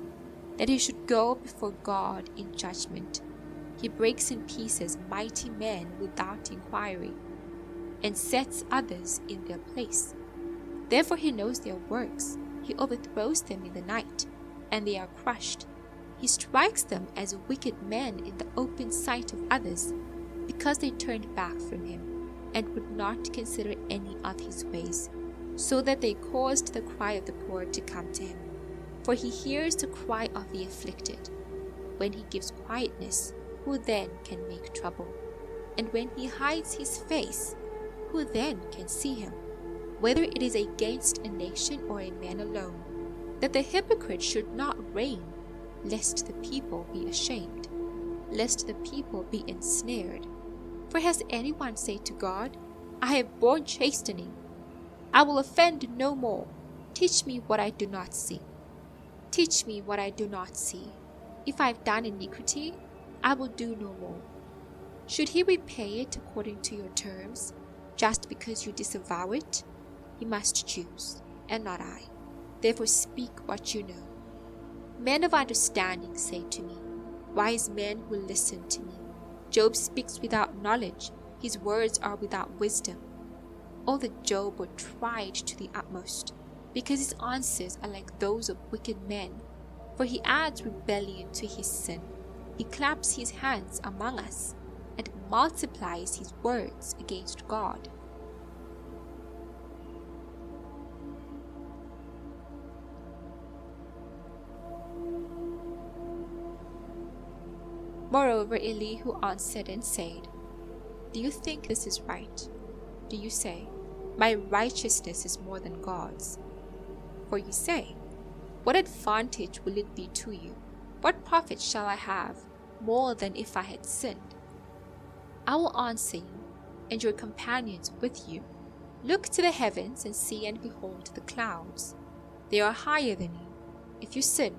that he should go before God in judgment. He breaks in pieces mighty men without inquiry, and sets others in their place. Therefore he knows their works. He overthrows them in the night, and they are crushed. He strikes them as wicked men in the open sight of others, because they turned back from him, and would not consider any of his ways, so that they caused the cry of the poor to come to him. For he hears the cry of the afflicted. When he gives quietness, who then can make trouble? And when he hides his face, who then can see him? Whether it is against a nation or a man alone, that the hypocrite should not reign, lest the people be ashamed, lest the people be ensnared. For has anyone said to God, I have borne chastening, I will offend no more. Teach me what I do not see. Teach me what I do not see. If I have done iniquity, I will do no more. Should he repay it according to your terms, just because you disavow it? He must choose, and not I. Therefore speak what you know. Men of understanding say to me, wise men will listen to me. Job speaks without knowledge, his words are without wisdom. All the Job were tried to the utmost, because his answers are like those of wicked men. For he adds rebellion to his sin. He claps his hands among us, and multiplies his words against God. Moreover, Elihu answered and said, do you think this is right? Do you say, my righteousness is more than God's? For you say, what advantage will it be to you? What profit shall I have, more than if I had sinned? I will answer you, and your companions with you. Look to the heavens and see and behold the clouds. They are higher than you. If you sin,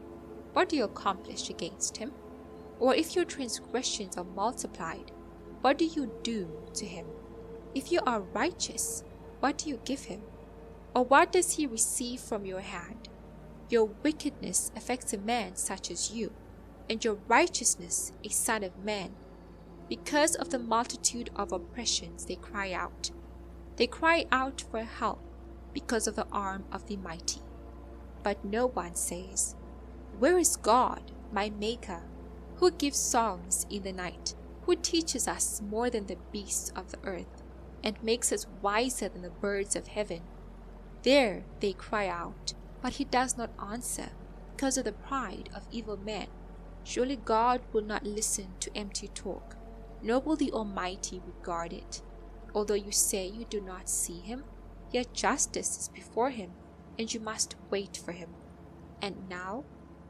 what do you accomplish against him? Or if your transgressions are multiplied, what do you do to him? If you are righteous, what do you give him? Or what does he receive from your hand? Your wickedness affects a man such as you, and your righteousness a son of man. Because of the multitude of oppressions they cry out. They cry out for help because of the arm of the mighty. But no one says, where is God, my Maker? Who gives songs in the night? Who teaches us more than the beasts of the earth, and makes us wiser than the birds of heaven? There they cry out, but he does not answer, because of the pride of evil men. Surely God will not listen to empty talk, nor will the Almighty regard it. Although you say you do not see him, yet justice is before him, and you must wait for him. And now,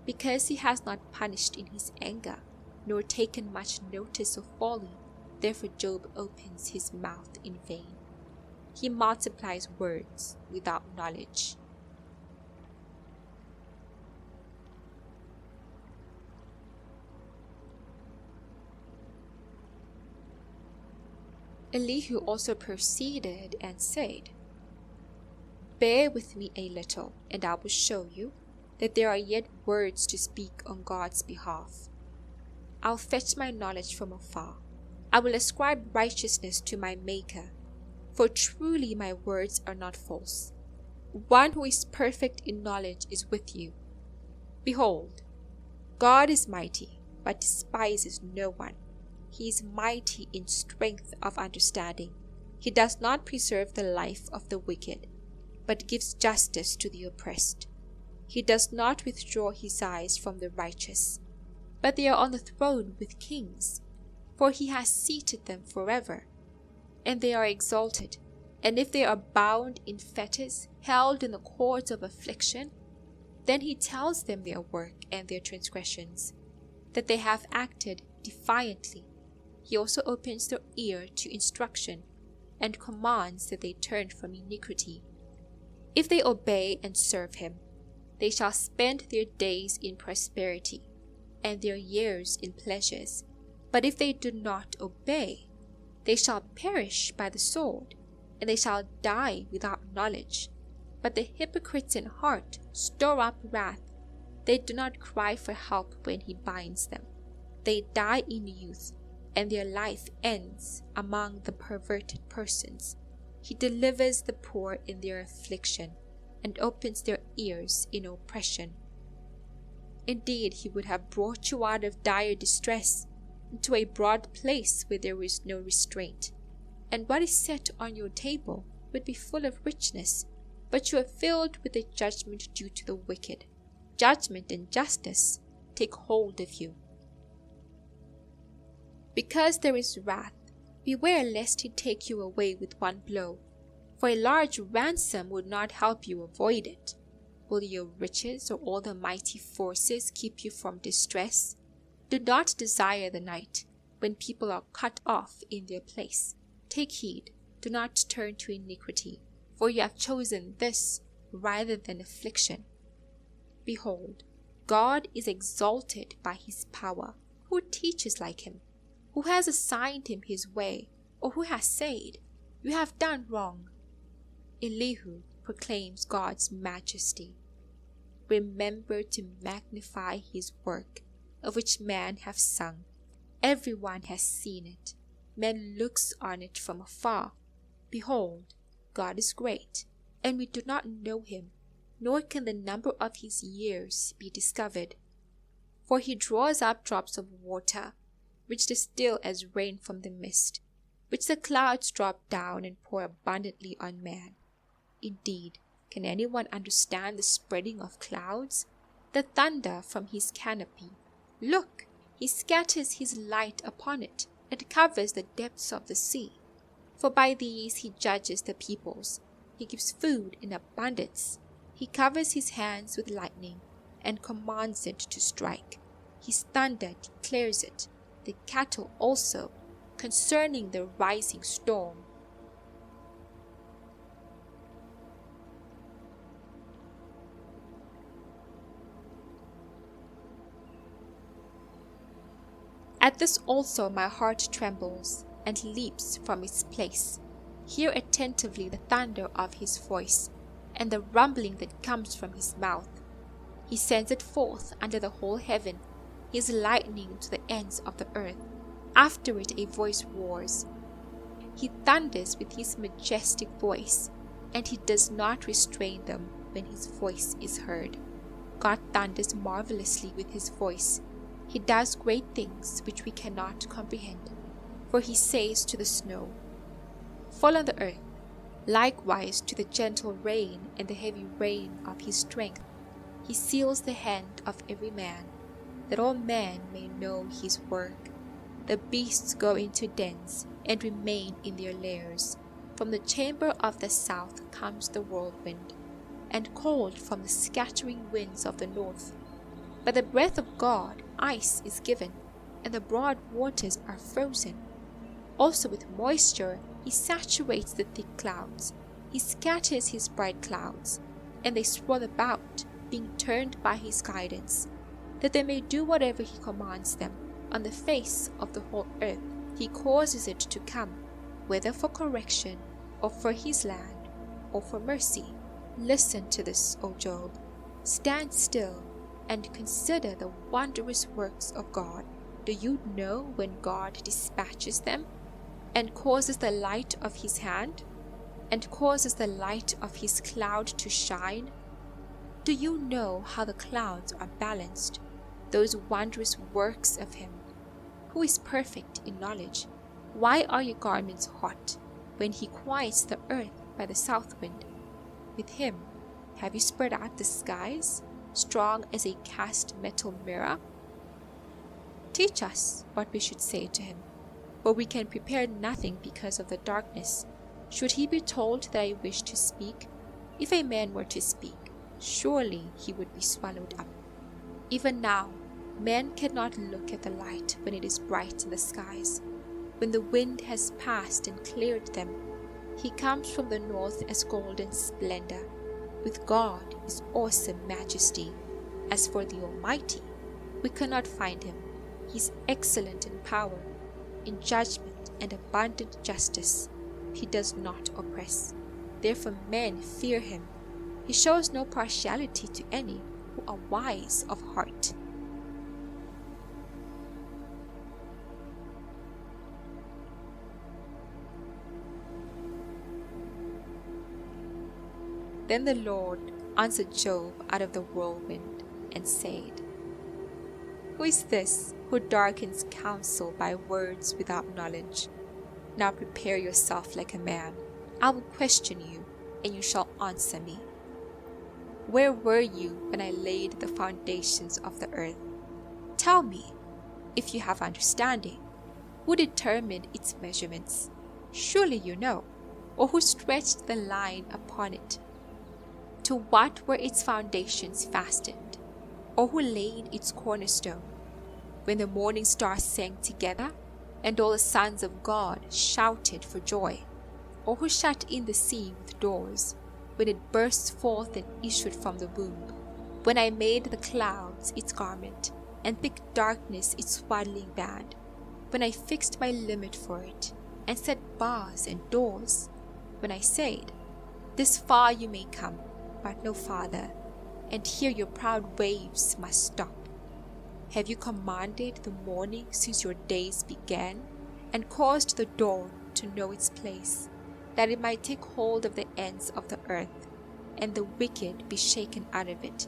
because he has not punished in his anger, nor taken much notice of folly, therefore Job opens his mouth in vain. He multiplies words without knowledge. Elihu also proceeded and said, bear with me a little, and I will show you that there are yet words to speak on God's behalf. I'll fetch my knowledge from afar. I will ascribe righteousness to my Maker, for truly my words are not false. One who is perfect in knowledge is with you. Behold, God is mighty, but despises no one. He is mighty in strength of understanding. He does not preserve the life of the wicked, but gives justice to the oppressed. He does not withdraw his eyes from the righteous, but they are on the throne with kings, for he has seated them forever. And they are exalted, and if they are bound in fetters, held in the cords of affliction, then he tells them their work and their transgressions, that they have acted defiantly. He also opens their ear to instruction, and commands that they turn from iniquity. If they obey and serve him, they shall spend their days in prosperity, and their years in pleasures. But if they do not obey, they shall perish by the sword, and they shall die without knowledge. But the hypocrites in heart store up wrath. They do not cry for help when he binds them. They die in youth, and their life ends among the perverted persons. He delivers the poor in their affliction, and opens their ears in oppression. Indeed, he would have brought you out of dire distress, into a broad place where there is no restraint. And what is set on your table would be full of richness, but you are filled with the judgment due to the wicked. Judgment and justice take hold of you. Because there is wrath, beware lest he take you away with one blow, for a large ransom would not help you avoid it. Will your riches or all the mighty forces keep you from distress? Do not desire the night, when people are cut off in their place. Take heed, do not turn to iniquity, for you have chosen this rather than affliction. Behold, God is exalted by his power. Who teaches like him? Who has assigned him his way, or who has said, "You have done wrong"? Elihu proclaims God's majesty. Remember to magnify his work, of which man hath sung. Everyone has seen it. Man looks on it from afar. Behold, God is great, and we do not know him, nor can the number of his years be discovered. For he draws up drops of water, which distill as rain from the mist, which the clouds drop down and pour abundantly on man. Indeed, can anyone understand the spreading of clouds? The thunder from his canopy. Look, he scatters his light upon it, and covers the depths of the sea. For by these he judges the peoples. He gives food in abundance. He covers his hands with lightning, and commands it to strike. His thunder declares it, the cattle also, concerning the rising storm. At this also my heart trembles, and leaps from its place. Hear attentively the thunder of his voice, and the rumbling that comes from his mouth. He sends it forth under the whole heaven, his lightning to the ends of the earth. After it a voice roars. He thunders with his majestic voice, and he does not restrain them when his voice is heard. God thunders marvelously with his voice. He does great things which we cannot comprehend. For he says to the snow, "Fall on the earth," likewise to the gentle rain and the heavy rain of his strength. He seals the hand of every man, that all men may know his work. The beasts go into dens, and remain in their lairs. From the chamber of the south comes the whirlwind, and cold from the scattering winds of the north. By the breath of God ice is given, and the broad waters are frozen. Also with moisture he saturates the thick clouds. He scatters his bright clouds, and they swirl about, being turned by his guidance, that they may do whatever he commands them. On the face of the whole earth he causes it to come, whether for correction, or for his land, or for mercy. Listen to this, O Job. Stand still, and consider the wondrous works of God. Do you know when God dispatches them, and causes the light of his hand, and causes the light of his cloud to shine? Do you know how the clouds are balanced? those wondrous works of him who is perfect in knowledge? Why are your garments hot when he quiets the earth by the south wind? With him have you spread out the skies, strong as a cast metal mirror? Teach us what we should say to him, for we can prepare nothing because of the darkness. Should he be told that I wish to speak? If a man were to speak, surely he would be swallowed up. Even now, men cannot look at the light when it is bright in the skies. When the wind has passed and cleared them, he comes from the north as golden splendor. With God is awesome majesty. As for the Almighty, we cannot find him. He is excellent in power, in judgment and abundant justice. He does not oppress. Therefore men fear him. He shows no partiality to any who are wise of heart. Then the Lord answered Job out of the whirlwind and said, Who is this who darkens counsel by words without knowledge? Now prepare yourself like a man. I will question you, and you shall answer me. Where were you when I laid the foundations of the earth? Tell me, if you have understanding, who determined its measurements? Surely you know, or who stretched the line upon it? To what were its foundations fastened, or who laid its cornerstone? When the morning stars sang together, and all the sons of God shouted for joy, or who shut in the sea with doors, when it burst forth and issued from the womb, when I made the clouds its garment, and thick darkness its swaddling band, when I fixed my limit for it, and set bars and doors, when I said, This far you may come, but no farther, and here your proud waves must stop. Have you commanded the morning since your days began, and caused the dawn to know its place, that it might take hold of the ends of the earth, and the wicked be shaken out of it?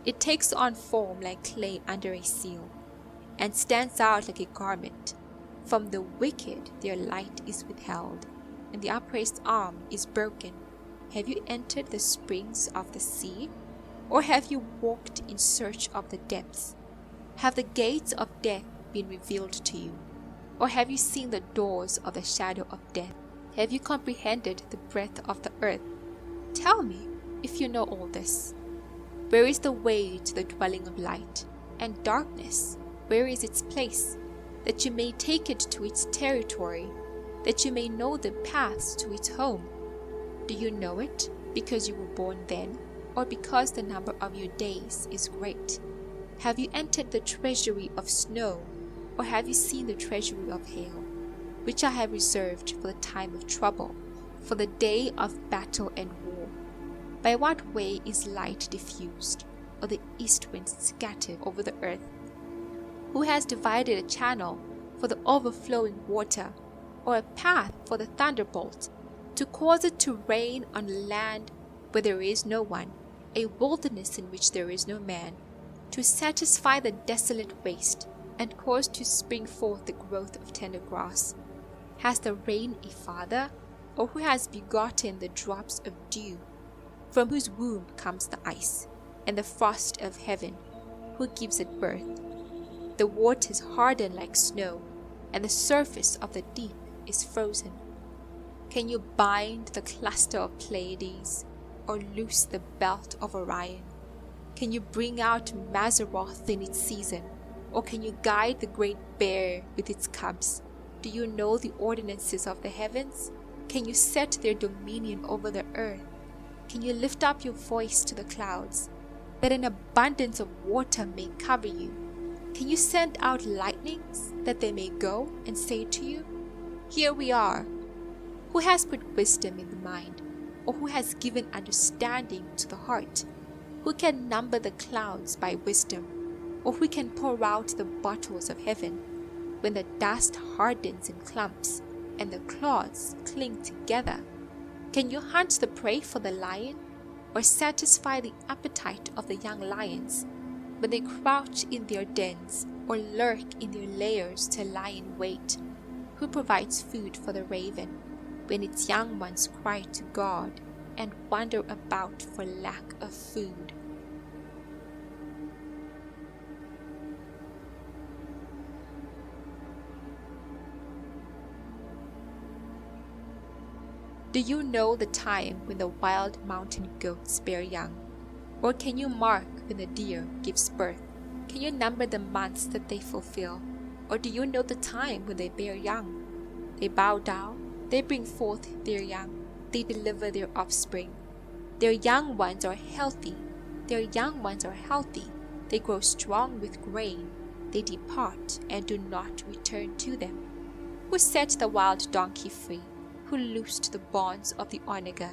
It takes on form like clay under a seal, and stands out like a garment. From the wicked their light is withheld, and the upraised arm is broken. Have you entered the springs of the sea, or have you walked in search of the depths? Have the gates of death been revealed to you, or have you seen the doors of the shadow of death? Have you comprehended the breadth of the earth? Tell me, if you know all this. Where is the way to the dwelling of light? And darkness, where is its place? That you may take it to its territory, that you may know the paths to its home. Do you know it because you were born then, or because the number of your days is great? Have you entered the treasury of snow, or have you seen the treasury of hail, which I have reserved for the time of trouble, for the day of battle and war? By what way is light diffused, or the east wind scattered over the earth? Who has divided a channel for the overflowing water, or a path for the thunderbolt, to cause it to rain on land where there is no one, a wilderness in which there is no man, to satisfy the desolate waste, and cause to spring forth the growth of tender grass? Has the rain a father, or who has begotten the drops of dew, from whose womb comes the ice, and the frost of heaven, who gives it birth? The waters harden like snow, and the surface of the deep is frozen. Can you bind the cluster of Pleiades, or loose the belt of Orion? Can you bring out Mazzaroth in its season, or can you guide the great bear with its cubs? Do you know the ordinances of the heavens? Can you set their dominion over the earth? Can you lift up your voice to the clouds, that an abundance of water may cover you? Can you send out lightnings, that they may go and say to you, Here we are? Who has put wisdom in the mind, or who has given understanding to the heart? Who can number the clouds by wisdom, or who can pour out the bottles of heaven, when the dust hardens in clumps, and the clods cling together? Can you hunt the prey for the lion, or satisfy the appetite of the young lions? when they crouch in their dens or lurk in their lairs to lie in wait? Who provides food for the raven when its young ones cry to God and wander about for lack of food? Do you know the time when the wild mountain goats bear young? Or can you mark when the deer gives birth? Can you number the months that they fulfill? Or do you know the time when they bear young? They bow down, they bring forth their young, they deliver their offspring. Their young ones are healthy, they grow strong with grain, they depart and do not return to them. Who set the wild donkey free? Who loosed the bonds of the onager?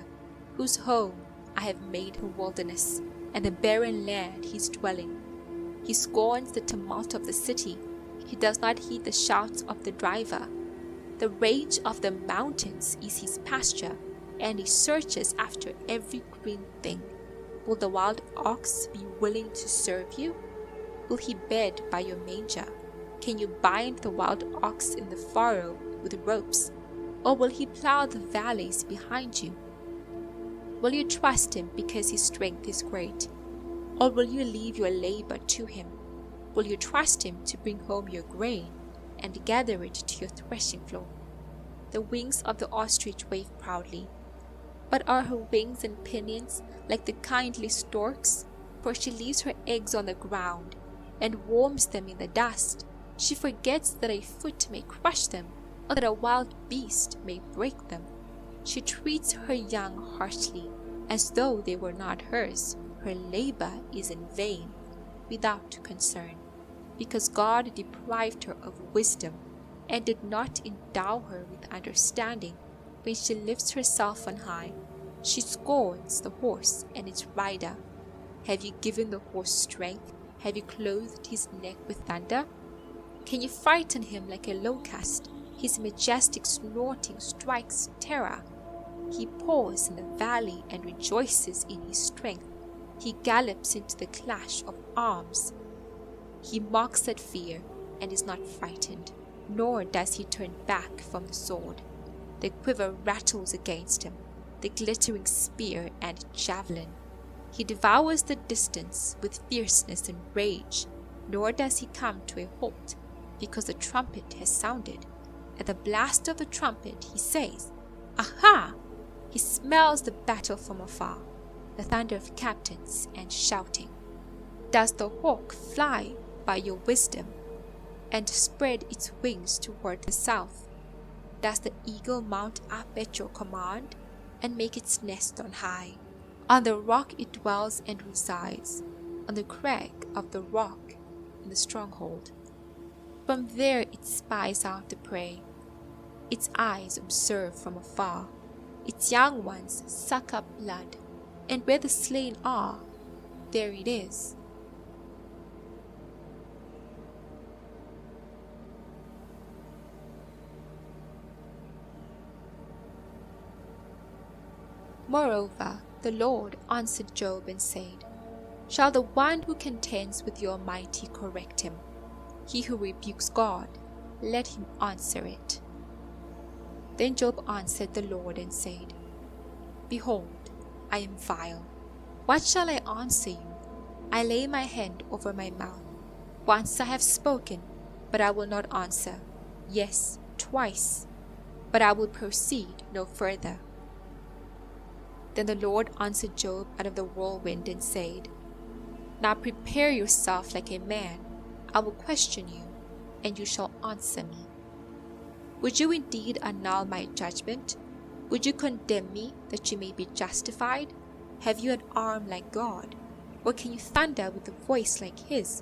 Whose home I have made a wilderness, and the barren land his dwelling. He scorns the tumult of the city, he does not heed the shouts of the driver. The rage of the mountains is his pasture, and he searches after every green thing. Will the wild ox be willing to serve you? Will he bed by your manger? Can you bind the wild ox in the furrow with ropes? Or will he plow the valleys behind you? Will you trust him because his strength is great? Or will you leave your labor to him? Will you trust him to bring home your grain and gather it to your threshing floor? The wings of the ostrich wave proudly, but are her wings and pinions like the kindly stork's? For she leaves her eggs on the ground and warms them in the dust. She forgets that a foot may crush them, or that a wild beast may break them. She treats her young harshly, as though they were not hers. Her labor is in vain, without concern, because God deprived her of wisdom, and did not endow her with understanding. When she lifts herself on high, she scorns the horse and its rider. Have you given the horse strength? Have you clothed his neck with thunder? Can you frighten him like a locust? His majestic snorting strikes terror. He paws in the valley and rejoices in his strength. He gallops into the clash of arms. He mocks at fear and is not frightened, nor does he turn back from the sword. The quiver rattles against him, the glittering spear and javelin. He devours the distance with fierceness and rage, nor does he come to a halt, because the trumpet has sounded. At the blast of the trumpet he says, "Aha!" He smells the battle from afar, the thunder of captains and shouting. Does the hawk fly by your wisdom, and spread its wings toward the south? Does the eagle mount up at your command, and make its nest on high? On the rock it dwells and resides, on the crag of the rock in the stronghold. From there it spies out the prey. Its eyes observe from afar. Its young ones suck up blood, and where the slain are, there it is. Moreover, the Lord answered Job and said, Shall the one who contends with the Almighty correct him? He who rebukes God, let him answer it. Then Job answered the Lord and said, Behold, I am vile. What shall I answer you? I lay my hand over my mouth. Once I have spoken, but I will not answer. Yes, twice, but I will proceed no further. Then the Lord answered Job out of the whirlwind and said, Now prepare yourself like a man. I will question you, and you shall answer me. Would you indeed annul my judgment? Would you condemn me that you may be justified? Have you an arm like God? Or can you thunder with a voice like his?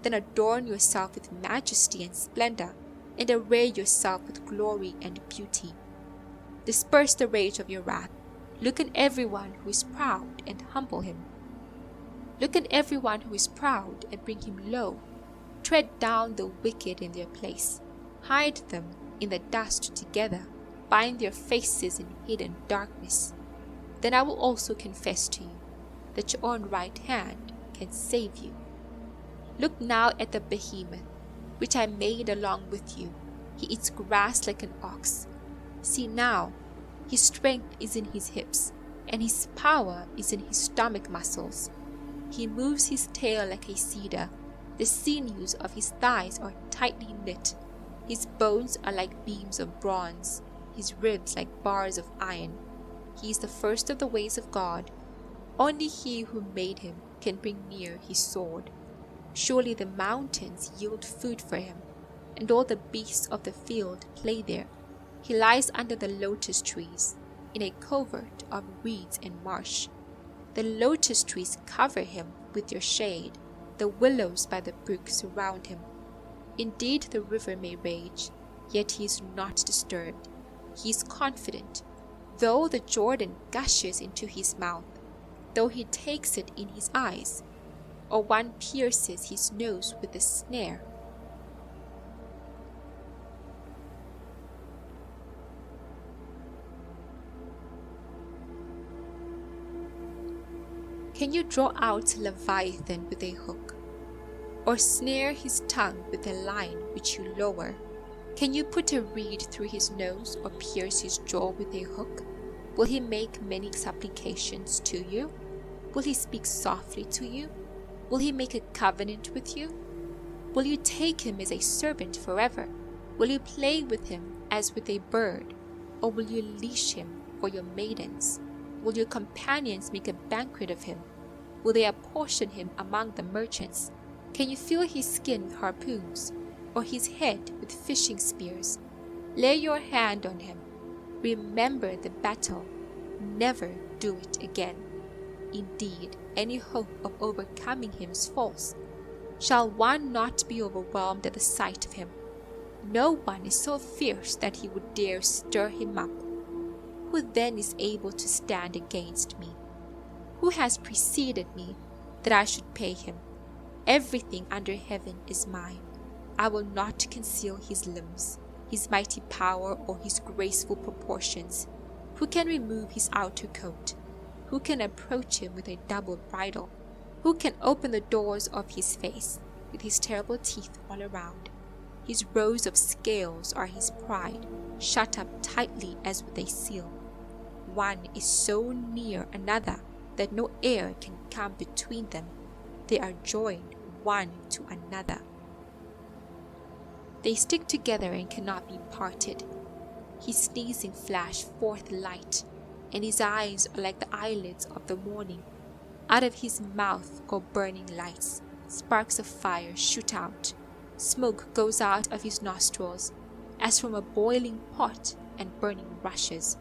Then adorn yourself with majesty and splendor, and array yourself with glory and beauty. Disperse the rage of your wrath. Look at everyone who is proud and humble him. Look at everyone who is proud and bring him low. Tread down the wicked in their place. Hide them in the dust together. Bind their faces in hidden darkness. Then I will also confess to you that your own right hand can save you. Look now at the behemoth, which I made along with you. He eats grass like an ox. See now, his strength is in his hips, and his power is in his stomach muscles. He moves his tail like a cedar. The sinews of his thighs are tightly knit. His bones are like beams of bronze, his ribs like bars of iron. He is the first of the ways of God. Only he who made him can bring near his sword. Surely the mountains yield food for him, and all the beasts of the field play there. He lies under the lotus trees, in a covert of reeds and marsh. The lotus trees cover him with their shade. The willows by the brook surround him. Indeed, the river may rage, yet he is not disturbed. He is confident. Though the Jordan gushes into his mouth, though he takes it in his eyes, or one pierces his nose with a snare. Can you draw out Leviathan with a hook, or snare his tongue with a line which you lower? Can you put a reed through his nose, or pierce his jaw with a hook? Will he make many supplications to you? Will he speak softly to you? Will he make a covenant with you? Will you take him as a servant forever? Will you play with him as with a bird? Or will you leash him for your maidens? Will your companions make a banquet of him? Will they apportion him among the merchants? Can you fill his skin with harpoons, or his head with fishing spears? Lay your hand on him. Remember the battle. Never do it again. Indeed, any hope of overcoming him is false. Shall one not be overwhelmed at the sight of him? No one is so fierce that he would dare stir him up. Who then is able to stand against me? Who has preceded me, that I should pay him? Everything under heaven is mine. I will not conceal his limbs, his mighty power, or his graceful proportions. Who can remove his outer coat? Who can approach him with a double bridle? Who can open the doors of his face, with his terrible teeth all around? His rows of scales are his pride, shut up tightly as with a seal. One is so near another that no air can come between them. They are joined one to another. They stick together and cannot be parted. His sneezing flash forth light, and his eyes are like the eyelids of the morning. Out of his mouth go burning lights. Sparks of fire shoot out. Smoke goes out of his nostrils, as from a boiling pot and burning rushes.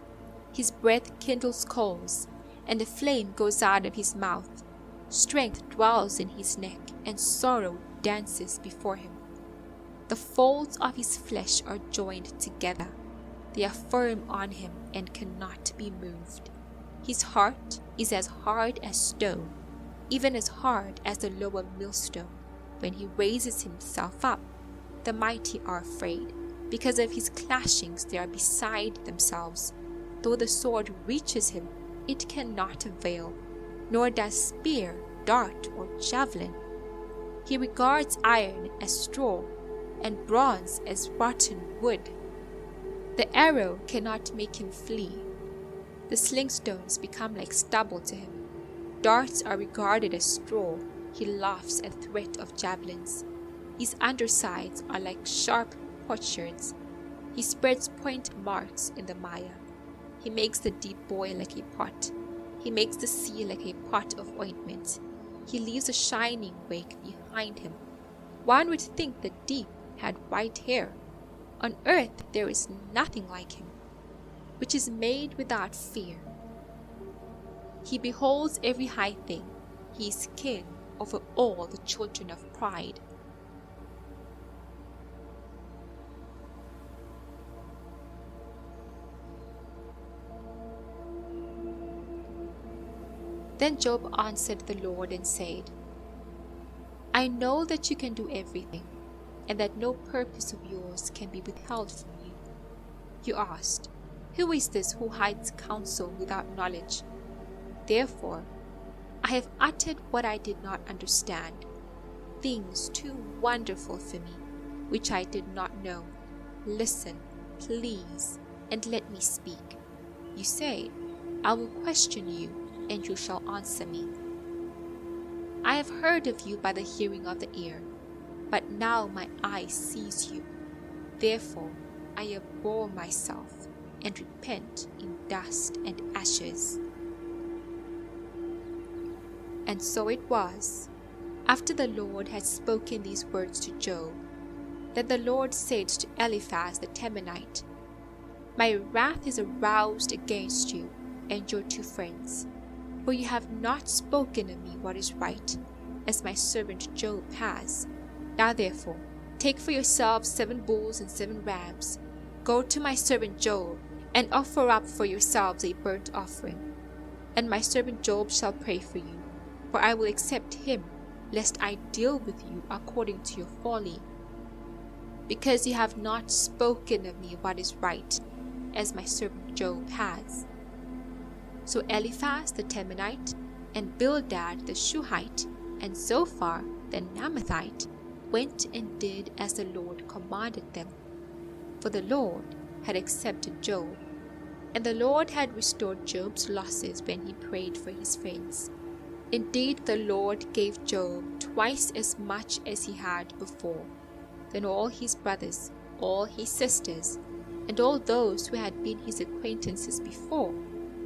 His breath kindles coals, and the flame goes out of his mouth. Strength dwells in his neck, and sorrow dances before him. The folds of his flesh are joined together. They are firm on him and cannot be moved. His heart is as hard as stone, even as hard as the lower millstone. When he raises himself up, the mighty are afraid. Because of his clashings they are beside themselves. Though the sword reaches him, it cannot avail, nor does spear, dart, or javelin. He regards iron as straw, and bronze as rotten wood. The arrow cannot make him flee. The slingstones become like stubble to him. Darts are regarded as straw. He laughs at threat of javelins. His undersides are like sharp potsherds. He spreads point marks in the mire. He makes the deep boil like a pot. He makes the sea like a pot of ointment. He leaves a shining wake behind him. One would think the deep had white hair. On earth there is nothing like him, which is made without fear. He beholds every high thing. He is king over all the children of pride. Then Job answered the Lord and said, I know that you can do everything, and that no purpose of yours can be withheld from you. You asked, Who is this who hides counsel without knowledge? Therefore, I have uttered what I did not understand, things too wonderful for me, which I did not know. Listen, please, and let me speak. You say, I will question you, and you shall answer me. I have heard of you by the hearing of the ear, but now my eye sees you. Therefore I abhor myself, and repent in dust and ashes. And so it was, after the Lord had spoken these words to Job, that the Lord said to Eliphaz the Temanite, My wrath is aroused against you and your 2 friends, for you have not spoken of me what is right, as my servant Job has. Now therefore, take for yourselves 7 bulls and 7 rams. Go to my servant Job, and offer up for yourselves a burnt offering. And my servant Job shall pray for you, for I will accept him, lest I deal with you according to your folly, because you have not spoken of me what is right, as my servant Job has. So Eliphaz the Temanite, and Bildad the Shuhite, and Zophar the Naamathite went and did as the Lord commanded them. For the Lord had accepted Job, and the Lord had restored Job's losses when he prayed for his friends. Indeed, the Lord gave Job twice as much as he had before. Then all his brothers, all his sisters, and all those who had been his acquaintances before,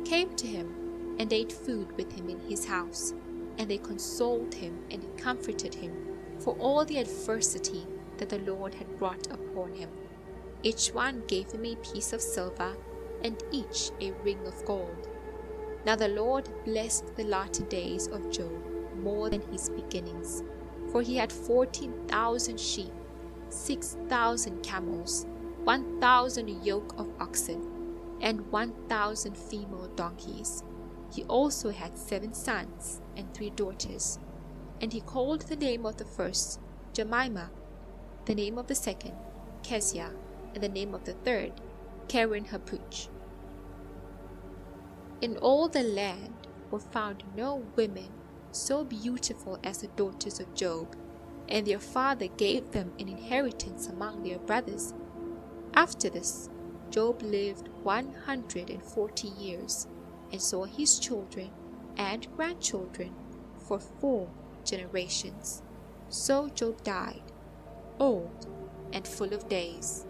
came to him and ate food with him in his house, and they consoled him and comforted him for all the adversity that the Lord had brought upon him. Each one gave him a piece of silver, and each a ring of gold. Now the Lord blessed the latter days of Job more than his beginnings, for he had 14,000 sheep, 6,000 camels, 1,000 yoke of oxen, and 1,000 female donkeys. He also had 7 sons and 3 daughters. And he called the name of the first Jemimah, the name of the second Keziah, and the name of the third Keren-Happuch. In all the land were found no women so beautiful as the daughters of Job, and their father gave them an inheritance among their brothers. After this, Job lived 140 years, and saw his children and grandchildren for 4 generations. So Job died, old and full of days.